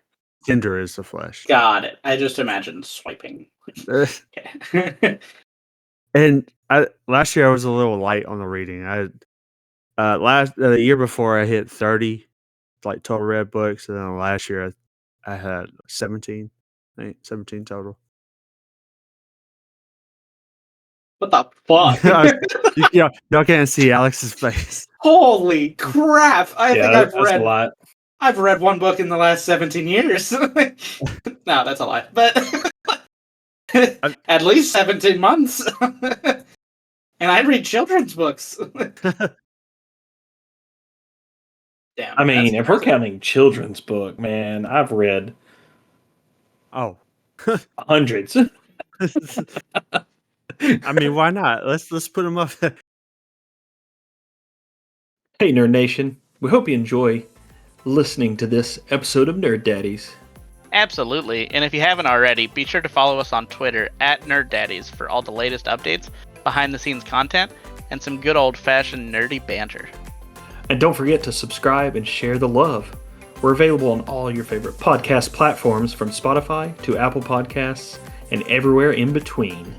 Tender is the Flesh. Got it. I just imagined swiping. And last year I was a little light on the reading. The year before I hit 30 like total read books, and then last year I had 17. I think 17 total. What the fuck? Y'all can't see Alex's face. Holy crap! I think I've read a lot. I've read one book in the last 17 years. No, that's a lie. But at least 17 months. And I read children's books. Damn. I mean, if we're counting children's book, man, I've read hundreds. I mean, why not? Let's put them up. Hey, Nerd Nation. We hope you enjoy listening to this episode of Nerd Daddies. Absolutely, and if you haven't already, be sure to follow us on Twitter at Nerd Daddies for all the latest updates, behind-the-scenes content, and some good old-fashioned nerdy banter. And don't forget to subscribe and share the love. We're available on all your favorite podcast platforms, from Spotify to Apple Podcasts and everywhere in between.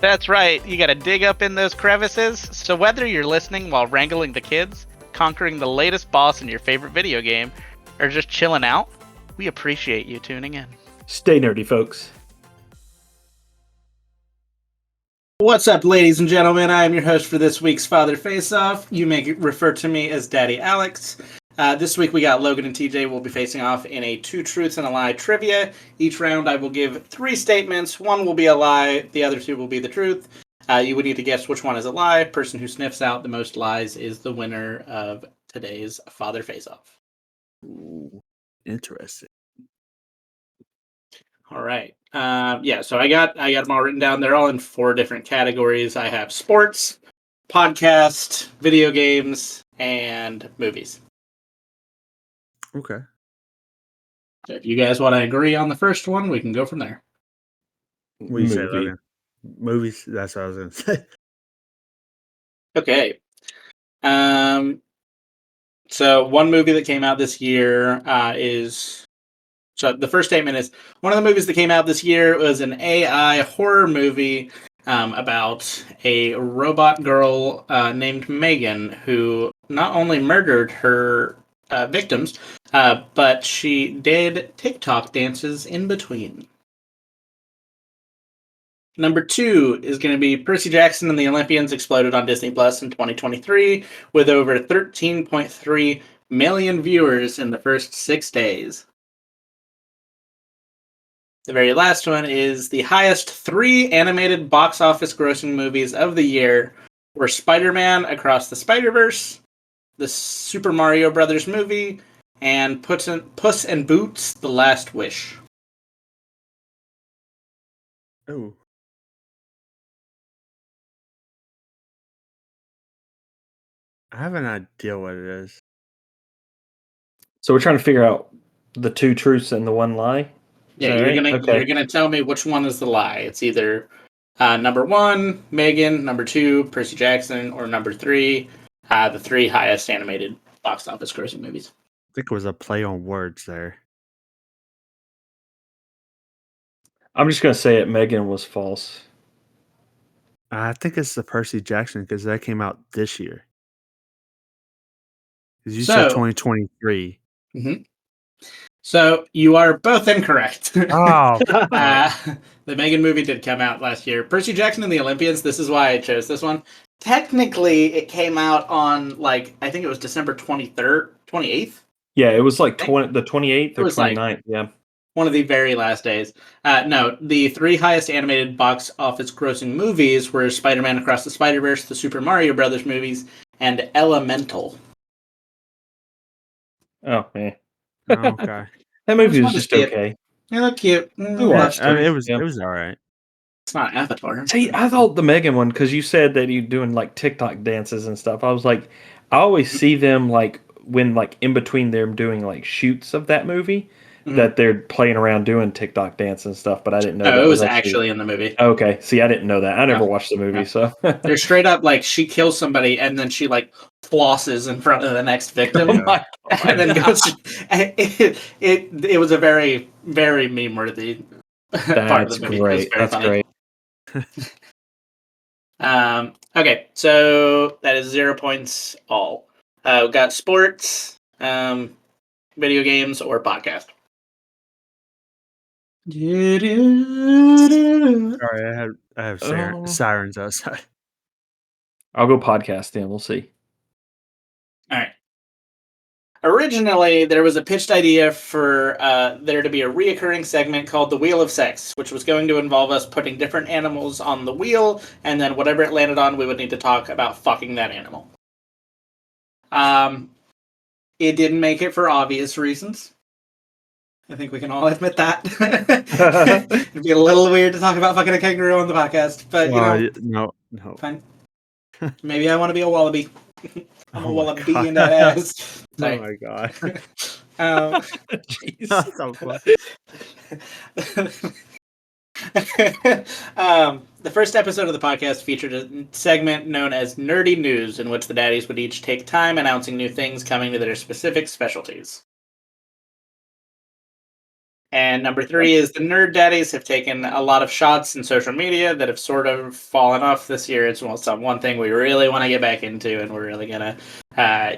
That's right, you gotta dig up in those crevices. So whether you're listening while wrangling the kids, conquering the latest boss in your favorite video game, or just chilling out, we appreciate you tuning in. Stay nerdy, folks. What's up, ladies and gentlemen? I am your host for this week's Father Face-Off. You may refer to me as Daddy Alex. This week we got Logan and TJ will be facing off in a 2 truths and a lie trivia. Each round I will give 3 statements. 1 will be a lie, the other 2 will be the truth. You would need to guess which one is a lie. Person who sniffs out the most lies is the winner of today's Father Face-Off. Ooh, interesting. All right. So I got them all written down. They're all in 4 different categories. I have sports, podcast, video games, and movies. Okay. So if you guys want to agree on the first one, we can go from there. What do you say, Movie. Logan? Movies? That's what I was going to say. Okay. So one movie that came out this year is... So the first statement is, one of the movies that came out this year was an AI horror movie about a robot girl named Megan who not only murdered her victims, but she did TikTok dances in between. Number 2 is going to be Percy Jackson and the Olympians exploded on Disney Plus in 2023 with over 13.3 million viewers in the first 6 days. The very last one is the highest 3 animated box office grossing movies of the year were Spider-Man Across the Spider-Verse, the Super Mario Brothers movie, and Puss in Boots: The Last Wish. Oh. I have an idea what it is. So we're trying to figure out the 2 truths and the 1 lie. Yeah, you're gonna tell me which one is the lie. It's either number 1, Megan; number 2, Percy Jackson; or number 3, the 3 highest animated box office grossing movies. I think it was a play on words there. I'm just going to say it. Megan was false. I think it's the Percy Jackson because that came out this year. Because you said 2023. Mm-hmm. So you are both incorrect. Oh, the Megan movie did come out last year. Percy Jackson and the Olympians, this is why I chose this one. Technically, it came out on, I think it was December 23rd, 28th? Yeah, it was like the 28th or 29th. Yeah. One of the very last days. No, the 3 highest animated box office grossing movies were Spider-Man Across the Spider-Verse, the Super Mario Brothers movies, and Elemental. Oh, man. okay. That movie was just okay. They look cute. We watched I mean, it. it was all right. It's not Avatar. See, I thought the Megan one, because you said that you're doing TikTok dances and stuff. I was like, I always see them when in between them doing shoots of that movie, that they're playing around doing TikTok dance and stuff. But I didn't know. No, it was actually in the movie. Okay, see, I didn't know that. I never watched the movie, so they're straight up she kills somebody and then she flosses in front of the next victim, and then goes. It was a very, very meme-worthy part of the movie. Great. That's great. Okay, so that is 0 points all. We've got sports, video games, or podcast. Sorry, I have sirens outside. I'll go podcast then. We'll see. All right. Originally, there was a pitched idea for there to be a reoccurring segment called the Wheel of Sex, which was going to involve us putting different animals on the wheel, and then whatever it landed on, we would need to talk about fucking that animal. It didn't make it for obvious reasons. I think we can all admit that. It'd be a little weird to talk about fucking a kangaroo on the podcast, but no. Fine. Maybe I want to be a wallaby. I'm a wallaby in that ass. Oh my god. Jeez. That's so funny. The first episode of the podcast featured a segment known as Nerdy News, in which the daddies would each take time announcing new things coming to their specific specialties. And number 3 is the Nerd Daddies have taken a lot of shots in social media that have sort of fallen off this year. It's one thing we really want to get back into, and we're really gonna.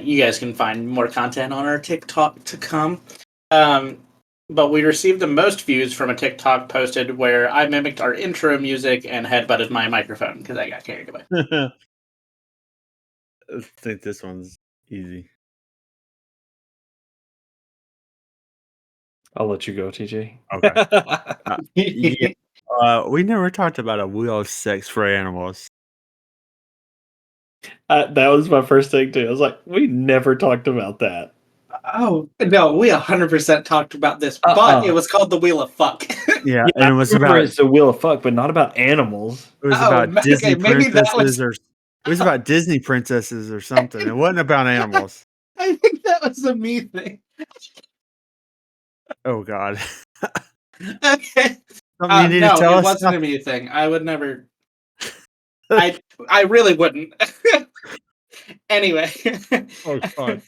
You guys can find more content on our TikTok to come. But we received the most views from a TikTok posted where I mimicked our intro music and headbutted my microphone because I got carried away. I think this one's easy. I'll let you go, TJ. Okay. We never talked about a wheel of sex for animals. That was my first thing too. I was like, we never talked about that. Oh no, we 100% talked about this, but it was called the Wheel of Fuck. Yeah, Yeah, and it was I remember about it's the Wheel of Fuck, but not about animals. it was Oh, about okay, Disney maybe that princesses was- or it was about Disney princesses or something. It wasn't about animals. I think that was a me thing. Oh God. Okay. Something you need No, to tell it us? wasn't a me thing. I would never. I really wouldn't. Anyway. Oh God.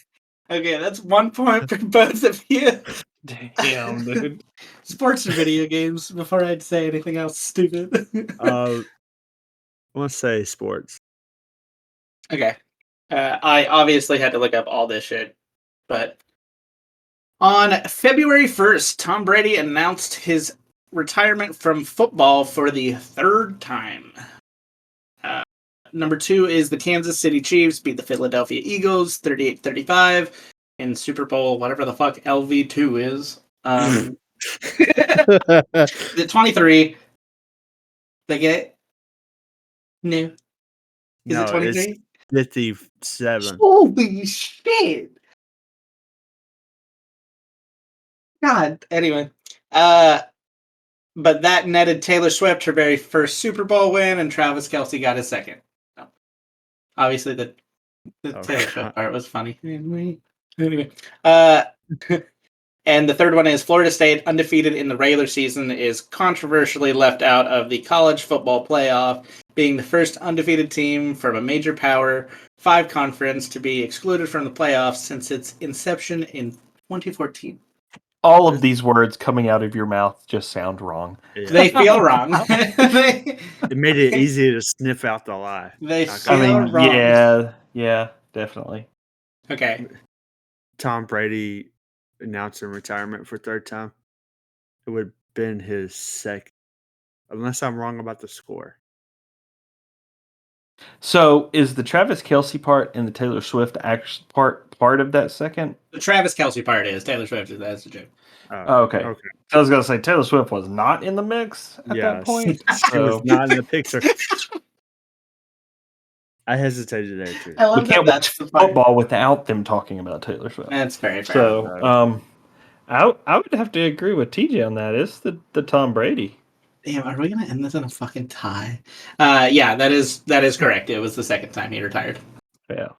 Okay, that's 1 point for both of you. Damn, dude. Sports or video games before I'd say anything else stupid. I want to say sports. Okay. I obviously had to look up all this shit, but on February 1st, Tom Brady announced his retirement from football for the 3rd time. Number 2 is the Kansas City Chiefs beat the Philadelphia Eagles 38-35 in Super Bowl, whatever the fuck LV2 is. The 23. They get it? No. Is No, it 23? it's 57. Holy shit! God. Anyway, but that netted Taylor Swift her very first Super Bowl win, and Travis Kelce got his second. So, obviously, the Taylor Swift part was funny. Anyway, and the third one is Florida State, undefeated in the regular season, is controversially left out of the college football playoff, being the first undefeated team from a major Power 5 conference to be excluded from the playoffs since its inception in 2014. All of these words coming out of your mouth just sound wrong. Yeah. They feel wrong. It made it easier to sniff out the lie. They Okay. feel wrong. Yeah, definitely. Okay. Tom Brady announcing retirement for 3rd time. It would have been his 2nd, unless I'm wrong about the score. So is the Travis Kelce part and the Taylor Swift part of that second? The Travis Kelce part is Taylor Swift. That's the joke. Oh, okay. I was gonna say Taylor Swift was not in the mix at that point. She was not in the picture. I hesitated there too. I love We can't that's watch football without them talking about Taylor Swift. That's very fair. So, I would have to agree with TJ on that. It's the Tom Brady. Damn, are we gonna end this in a fucking tie? Yeah, that is correct. It was the 2nd time he retired. Yeah.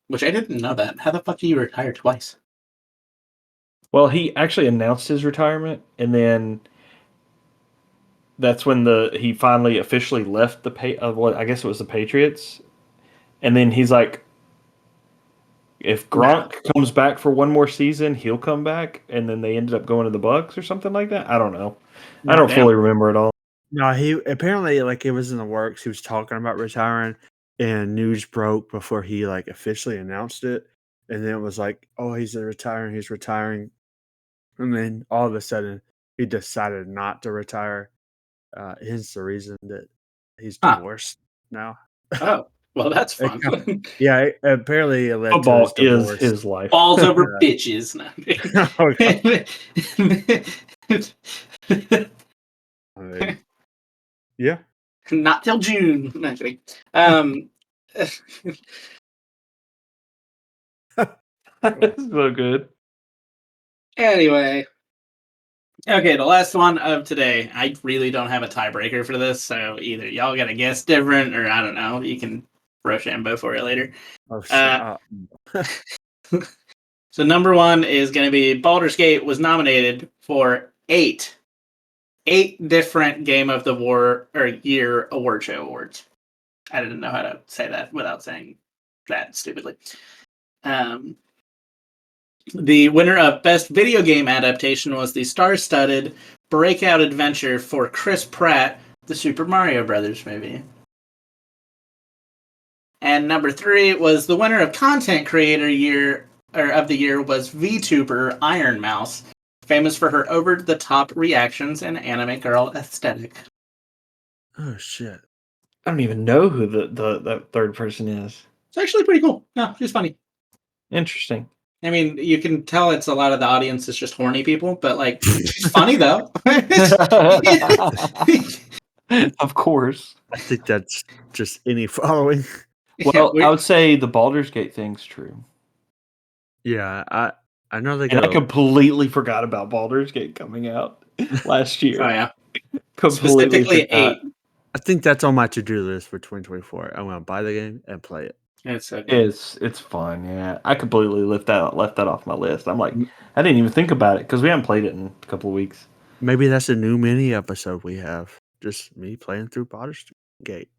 Which I didn't know that. How the fuck do you retire twice? Well, he actually announced his retirement, and then that's when he finally officially left I guess it was the Patriots, and then he's like, if Gronk comes back for one more season, he'll come back, and then they ended up going to the Bucks or something like that. I don't know. I don't fully remember it all. No, he apparently it was in the works. He was talking about retiring, and news broke before he officially announced it, and then it was like, oh, he's retiring, and then all of a sudden he decided not to retire. Hence the reason that he's divorced now. Oh, well, that's fun. Yeah, apparently it led Football to his is his life. Balls over bitches. Yeah. Not till June. No, kidding. So good. Anyway. Okay, the last one of today. I really don't have a tiebreaker for this, so either y'all got to guess different, or I don't know. You can Rochambeau for it later. Oh, shit. So number 1 is going to be Baldur's Gate was nominated for 8 different Game of the Year award show awards. I didn't know how to say that without saying that stupidly. The winner of Best Video Game Adaptation was the star-studded breakout adventure for Chris Pratt, the Super Mario Brothers movie. And number 3 was the winner of Content Creator of the Year was VTuber Iron Mouse, famous for her over-the-top reactions and anime girl aesthetic. Oh shit! I don't even know who the third person is. It's actually pretty cool. No, she's funny. Interesting. I mean, you can tell it's a lot of the audience is just horny people, but like, she's funny though. Of course. I think that's just any following. Well, Yeah, I would say the Baldur's Gate thing's true. Yeah, I know they And I go. completely forgot about Baldur's Gate coming out last year. oh yeah, Completely specifically forgot. 8. I think that's on my to-do list for 2024. I'm gonna buy the game and play it. It's so good. It's fun, yeah. I completely left that off my list. I'm like, I didn't even think about it because we haven't played it in a couple of weeks. Maybe that's a new mini episode we have. Just me playing through Baldur's Gate.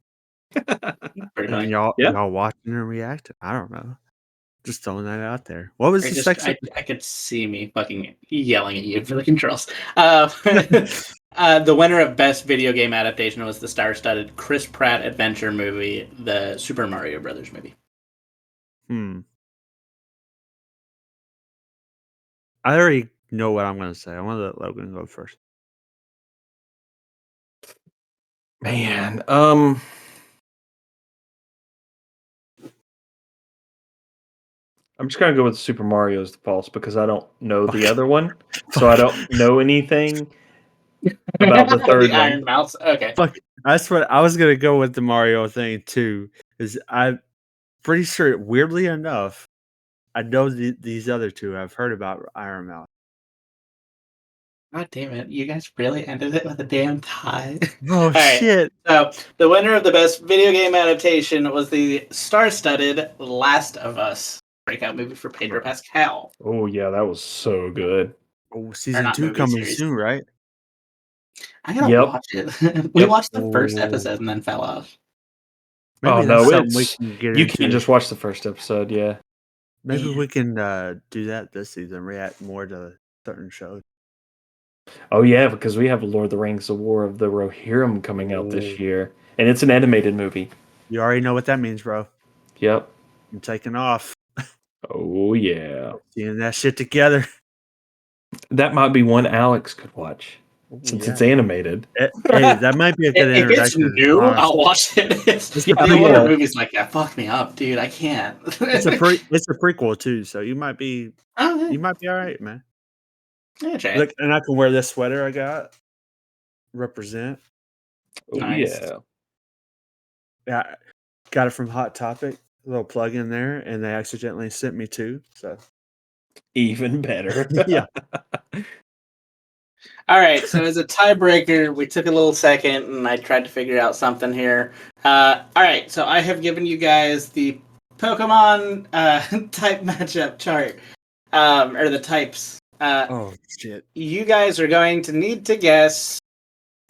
Pretty funny. And y'all Yeah. watching and reacting. I don't know. Just throwing that out there. What was the section? I could see me fucking yelling at you for the controls. The winner of Best Video Game Adaptation was the star-studded Chris Pratt adventure movie, the Super Mario Brothers movie. I already know what I'm gonna say. I want to let Logan go first. Man, I'm just gonna go with Super Mario as the false because I don't know the other one, so I don't know anything about the third the Iron one. Mouse. Okay. Fuck, that's what I was gonna go with the Mario thing too. Is I'm pretty sure, weirdly enough, I know these other two. I've heard about Iron Mouse. God damn it! You guys really ended it with a damn tie. Oh right. shit! So the winner of the Best Video Game Adaptation was the star-studded Last of Us breakout movie for Pedro Pascal. Oh yeah, that was so good. Oh, season not 2 movie, coming series. soon, right? I gotta Yep. watch it. We Yep. watched the first Oh. episode and then fell off. Maybe Oh that's no, something we it's can get you into. can't just watch the first episode. Yeah. Maybe Man. we can do that this season. React more to certain shows. Oh yeah, because we have Lord of the Rings: The War of the Rohirrim coming out this Oh. year, and it's an animated movie. You already know what that means, bro. Yep. I'm taking off. Oh yeah. Seeing that shit together. That might be one Alex could watch since it's animated. Hey, that might be a good If it's introduction. new, honestly. I'll watch it. It's, Yeah, the yeah. older movies like that fuck me up, dude. I can't. It's a prequel too, so you might be Oh, all right, man. yeah, try it. Look, and I can wear this sweater I got. Represent. Oh Nice. yeah. Yeah, got it from Hot Topic. A little plug in there, and they accidentally sent me 2. So Even better. yeah. All right, so as a tiebreaker, we took a little second, and I tried to figure out something here. All right, so I have given you guys the Pokemon type matchup chart, or the types. Oh shit. You guys are going to need to guess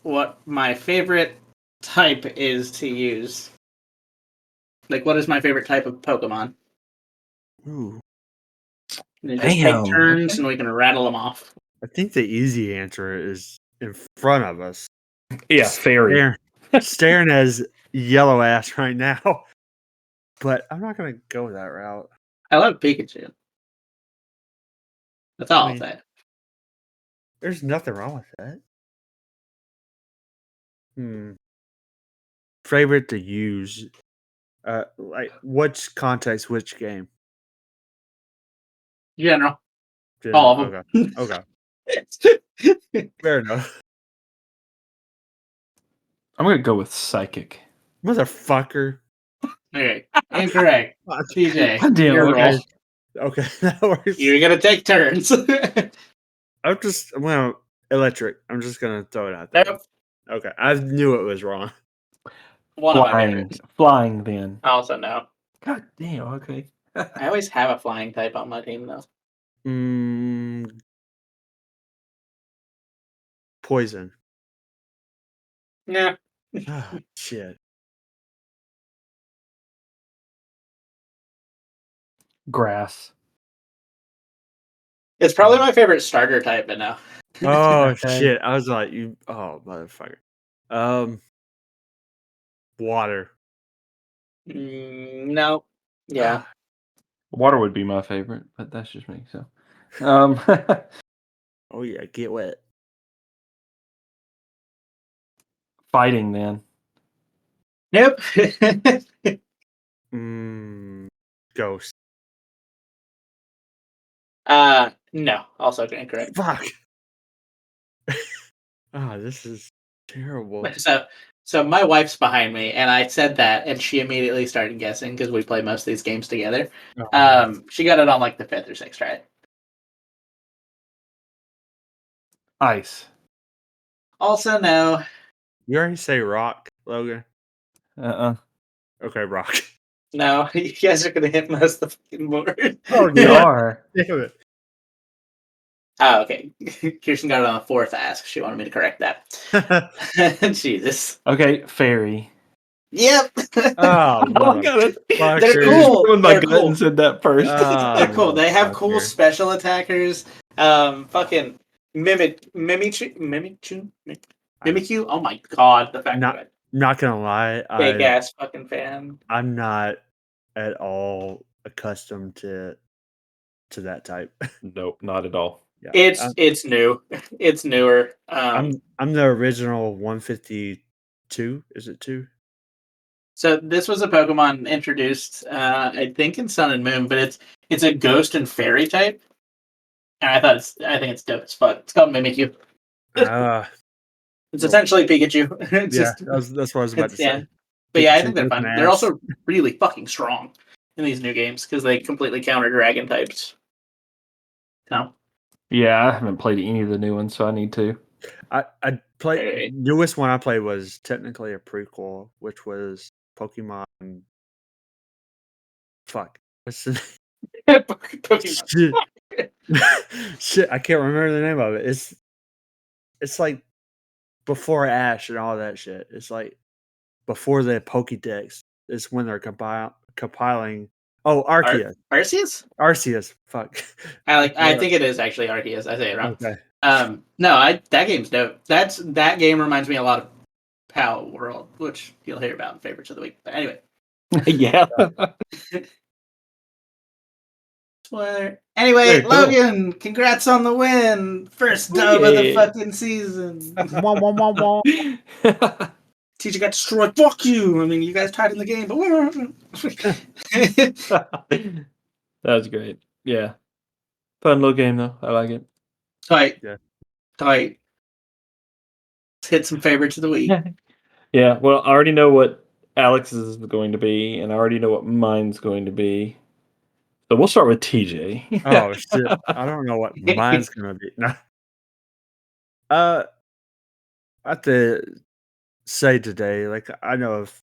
what my favorite type is to use. Like, what is my favorite type of Pokemon? Ooh. And just Damn, take turns, okay. and we can rattle them off. I think the easy answer is in front of us. Yeah, fairy. Staring as yellow ass right now. But I'm not gonna go that route. I love Pikachu. That's all I'll say. There's nothing wrong with that. Favorite to use. Like which context, which game? General. All of them. Okay. Fair enough. I'm gonna go with psychic. Motherfucker. Okay. Incorrect. DJ. Damn, your okay. roll. Okay, that works. You're gonna take turns. I'm gonna electric. I'm just gonna throw it out there. Nope. Okay. I knew it was wrong. One of my favorites. Flying then. I also know. God damn, okay. I always have a flying type on my team though. Poison. Yeah. Oh, shit. Grass. It's probably my favorite starter type, but no. Oh Okay. shit! I was like, you. Oh motherfucker. Water. No. Yeah. Water would be my favorite, but that's just me. So, Oh yeah, get wet. fighting then. Nope. Ghost. No. Also incorrect. Fuck. This is terrible. So my wife's behind me, and I said that, and she immediately started guessing because we play most of these games together. She got it on like the 5th or 6th try. Ice. Also, no. You already say rock, Logan. Okay, rock. No, you guys are gonna hit most of the fucking board. Oh, We are. Damn it. Oh, okay. Kirsten got it on the 4th ask. She wanted me to correct that. Jesus. Okay, fairy. Yep. Oh, I got it. They're cool. When my They're gut cool. said that first. They're cool. They have cool motherfucker. special attackers. Fucking Mimikyu. Oh my god, the fact that I'm not gonna lie. big ass fucking fan. I'm not at all accustomed to that type. Nope, not at all. Yeah, It's new. It's newer. I'm the original 152. Is it 2? So this was a Pokemon introduced, I think in Sun and Moon, but it's a ghost and fairy type. And I think it's dope as fuck. It's called Mimikyu. It's essentially Pikachu. It's yeah, that's what I was about to say. Yeah. But yeah, I think they're Pikachu fun. with an They're ass. also really fucking strong in these new games because they completely counter dragon types. No. Yeah, I haven't played any of the new ones, so I need to. I played Hey. newest one I played was technically a prequel, which was Pokemon. Fuck. What's the Pokemon. Shit. Shit, I can't remember the name of it. It's like before Ash and all that shit. It's like before the Pokédex. It's when they're compiling. Oh, Arceus. Arceus? Fuck. I think it is actually Arceus. I say it wrong. Okay. No, that game's dope. That game reminds me a lot of Pal World, which you'll hear about in favorites of the week. But anyway. Yeah. Spoiler. Anyway, Very cool. Logan, congrats on the win. First dub of the fucking season. Wah, wah, wah, wah. Teacher got destroyed. Fuck you. I mean, you guys tied in the game, but That was great. Yeah. Fun little game, though. I like it. tight. Yeah. Tight. Let's hit some favorites of the week. Yeah, well, I already know what Alex's is going to be, and I already know what mine's going to be. So we'll start with TJ. Oh shit! I don't know what mine's gonna be. No. I have to say today, like I know I've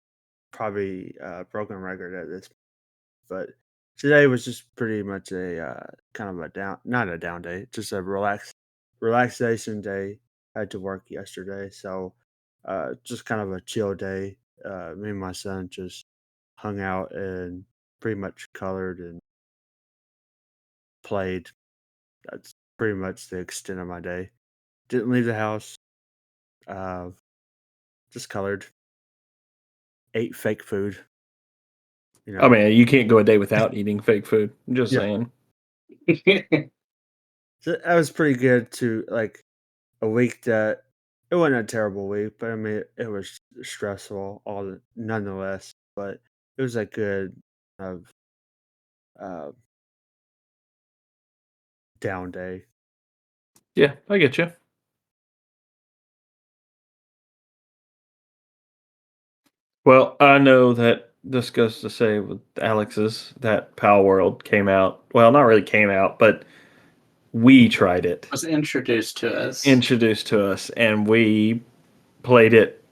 probably broken record at this, but today was just pretty much a kind of a not a down day, just a relaxation day. I had to work yesterday, so just kind of a chill day. Me and my son just hung out and pretty much colored and played. That's pretty much the extent of my day. Didn't leave the house. Just colored. Ate fake food. You know. I mean, you can't go a day without eating fake food. I'm just Yeah. saying. So that was pretty good to like a week that it wasn't a terrible week, but I mean it was stressful nonetheless. But it was a good down day. Yeah, I get you. Well, I know that this goes to say with Alex's that Pal World came out. Well, not really came out, but we tried it. Was introduced to us. And we played it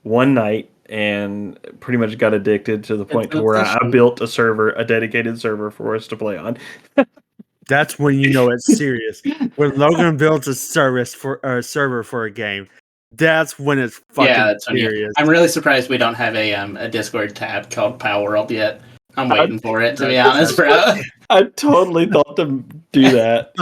one night and pretty much got addicted to the point to where I built a dedicated server for us to play on. That's when you know it's serious. When Logan builds a server for a game, that's when it's fucking serious. I'm really surprised we don't have a Discord tab called Power World yet. I'm waiting for it, to be honest, bro. I totally thought to do that.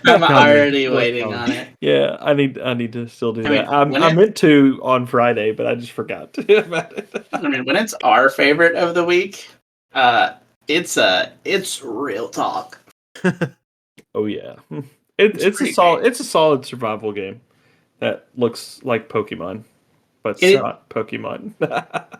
I'm already waiting on it. Yeah, I need to still do I that. mean, I meant to on Friday, but I just forgot about it. I mean, when it's our favorite of the week, it's real talk. Oh yeah, it's a solid survival game that looks like Pokemon, but it's not Pokemon.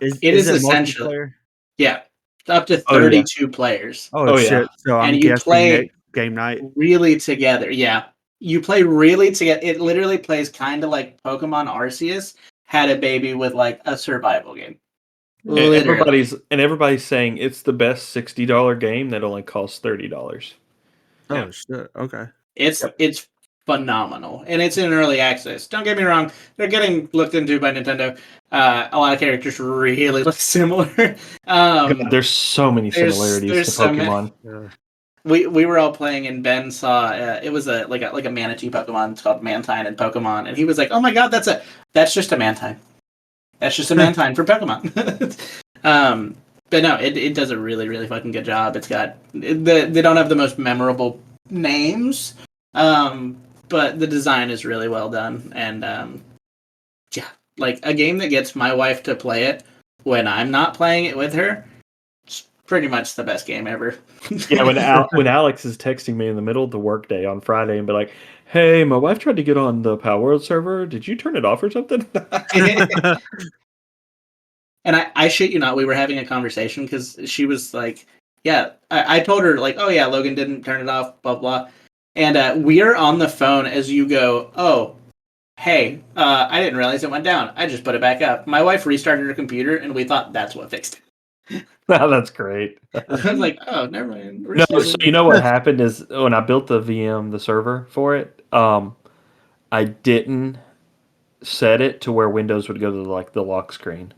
It is essential. Multiplayer? Yeah, up to 32 players. Oh shit! Yeah. So I'm And you guessing play game night. really together. Yeah, you play really together. It literally plays kind of like Pokemon Arceus had a baby with like a survival game. And everybody's saying it's the best $60 game that only costs $30. Oh shit! Okay. It's phenomenal, and it's in early access. Don't get me wrong; they're getting looked into by Nintendo. A lot of characters really look similar. God, there's so many similarities to Pokemon. We were all playing, and Ben saw it was like a manatee Pokemon. It's called Mantine in Pokemon, and he was like, "Oh my god, that's just a Mantine. That's just a Mantine for Pokemon." But no, it does a really really fucking good job. It's got they don't have the most memorable names, but the design is really well done, and yeah, like a game that gets my wife to play it when I'm not playing it with her. It's pretty much the best game ever. Yeah, when Alex is texting me in the middle of the workday on Friday and be like, "Hey, my wife tried to get on the Power World server. Did you turn it off or something?" And I shit you not, we were having a conversation because she was like, yeah, I told her, like, oh yeah, Logan didn't turn it off, blah, blah. And we are on the phone as you go, oh, hey, I didn't realize it went down. I just put it back up. My wife restarted her computer, and we thought that's what fixed it. Oh, that's great. I was like, oh, never mind. No, so you know what happened is when I built the VM, the server for it, I didn't set it to where Windows would go to like the lock screen.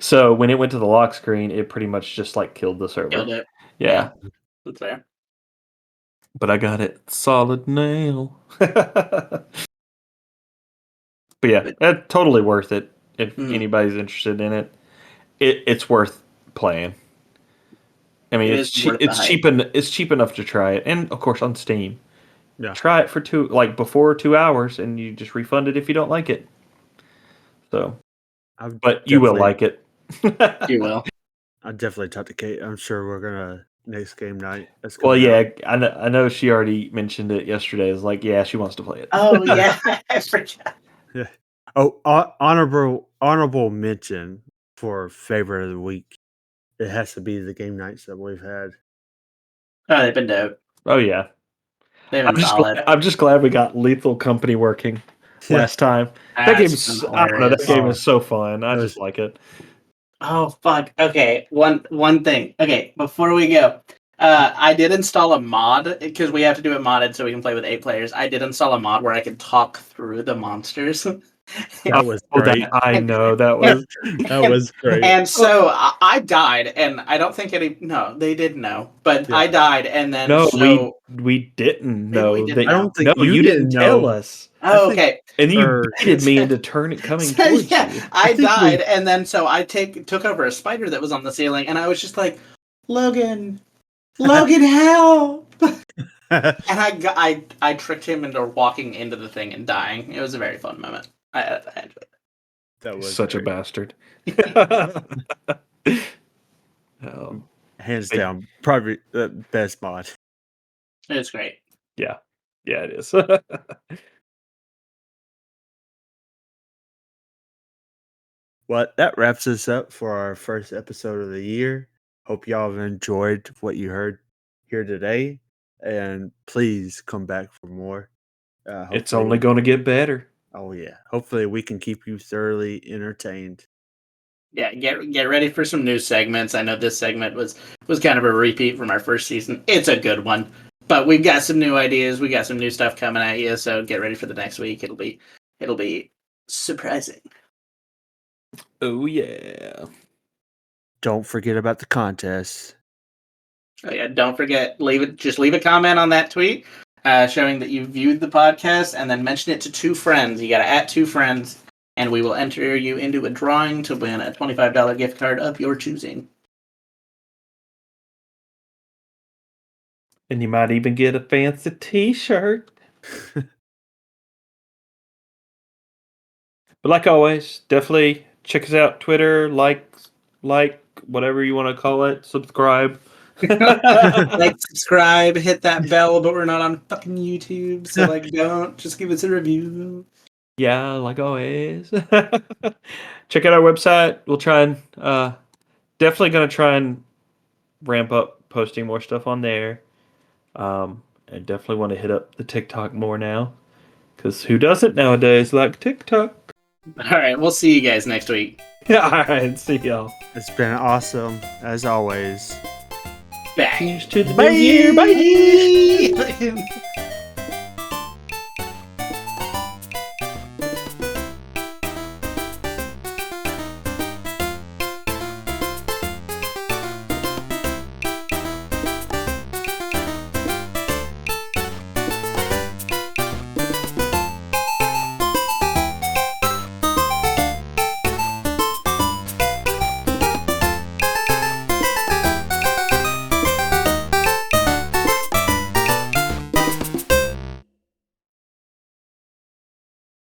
So when it went to the lock screen, it pretty much just like killed the server. Killed it. Yeah. That's fair. But I got it solid now. But yeah, totally worth it if anybody's interested in it. It's worth playing. I mean, it's cheap enough to try it, and of course on Steam. Yeah. Try it for before 2 hours, and you just refund it if you don't like it. So, but you will like it. You will. I'll definitely talk to Kate. I'm sure we're gonna next game night. Well, yeah, I know she already mentioned it yesterday. It's like, yeah, she wants to play it. Oh yeah, I forgot. Yeah. Oh, honorable mention for favorite of the week. It has to be the game nights that we've had. Oh, they've been dope. Oh yeah, I'm just glad we got Lethal Company working last time. That game is, I don't know, that game is so fun. I just like it. Oh fuck. Okay, one thing. Okay, before we go, I did install a mod because we have to do it modded so we can play with 8 players. I did install a mod where I could talk through the monsters. That was great. I know that was great. And so I died, and I don't think they did know, but I died, and then we didn't know. I don't think you didn't tell us. Oh, okay. And you baited me into coming towards you. I died, and then so I took over a spider that was on the ceiling, and I was just like, Logan, help! And I tricked him into walking into the thing and dying. It was a very fun moment. I enjoyed it. That was such a bastard. Hands down, probably the best mod. It's great. Yeah, it is. Well, that wraps us up for our first episode of the year. Hope y'all have enjoyed what you heard here today, and please come back for more. It's only going to get better. Oh yeah! Hopefully, we can keep you thoroughly entertained. Yeah, get ready for some new segments. I know this segment was kind of a repeat from our first season. It's a good one, but we've got some new ideas. We got some new stuff coming at you. So get ready for the next week. It'll be surprising. Oh yeah! Don't forget about the contest. Oh yeah! Don't forget. Just leave a comment on that tweet. Showing that you viewed the podcast, and then mention it to 2 friends. You got to add 2 friends, and we will enter you into a drawing to win a $25 gift card of your choosing. And you might even get a fancy t-shirt. But like always, definitely check us out. Twitter, like, whatever you want to call it. Subscribe. Like, subscribe, hit that bell, but we're not on fucking YouTube, so like, don't. Just give us a review. Yeah, like always. Check out our website. We'll try and definitely gonna try and ramp up posting more stuff on there. And definitely want to hit up the TikTok more now, because who doesn't nowadays like TikTok? All right, we'll see you guys next week. Yeah, all right, see y'all. It's been awesome as always. Bye. Cheers to the new year. Bye. Bye.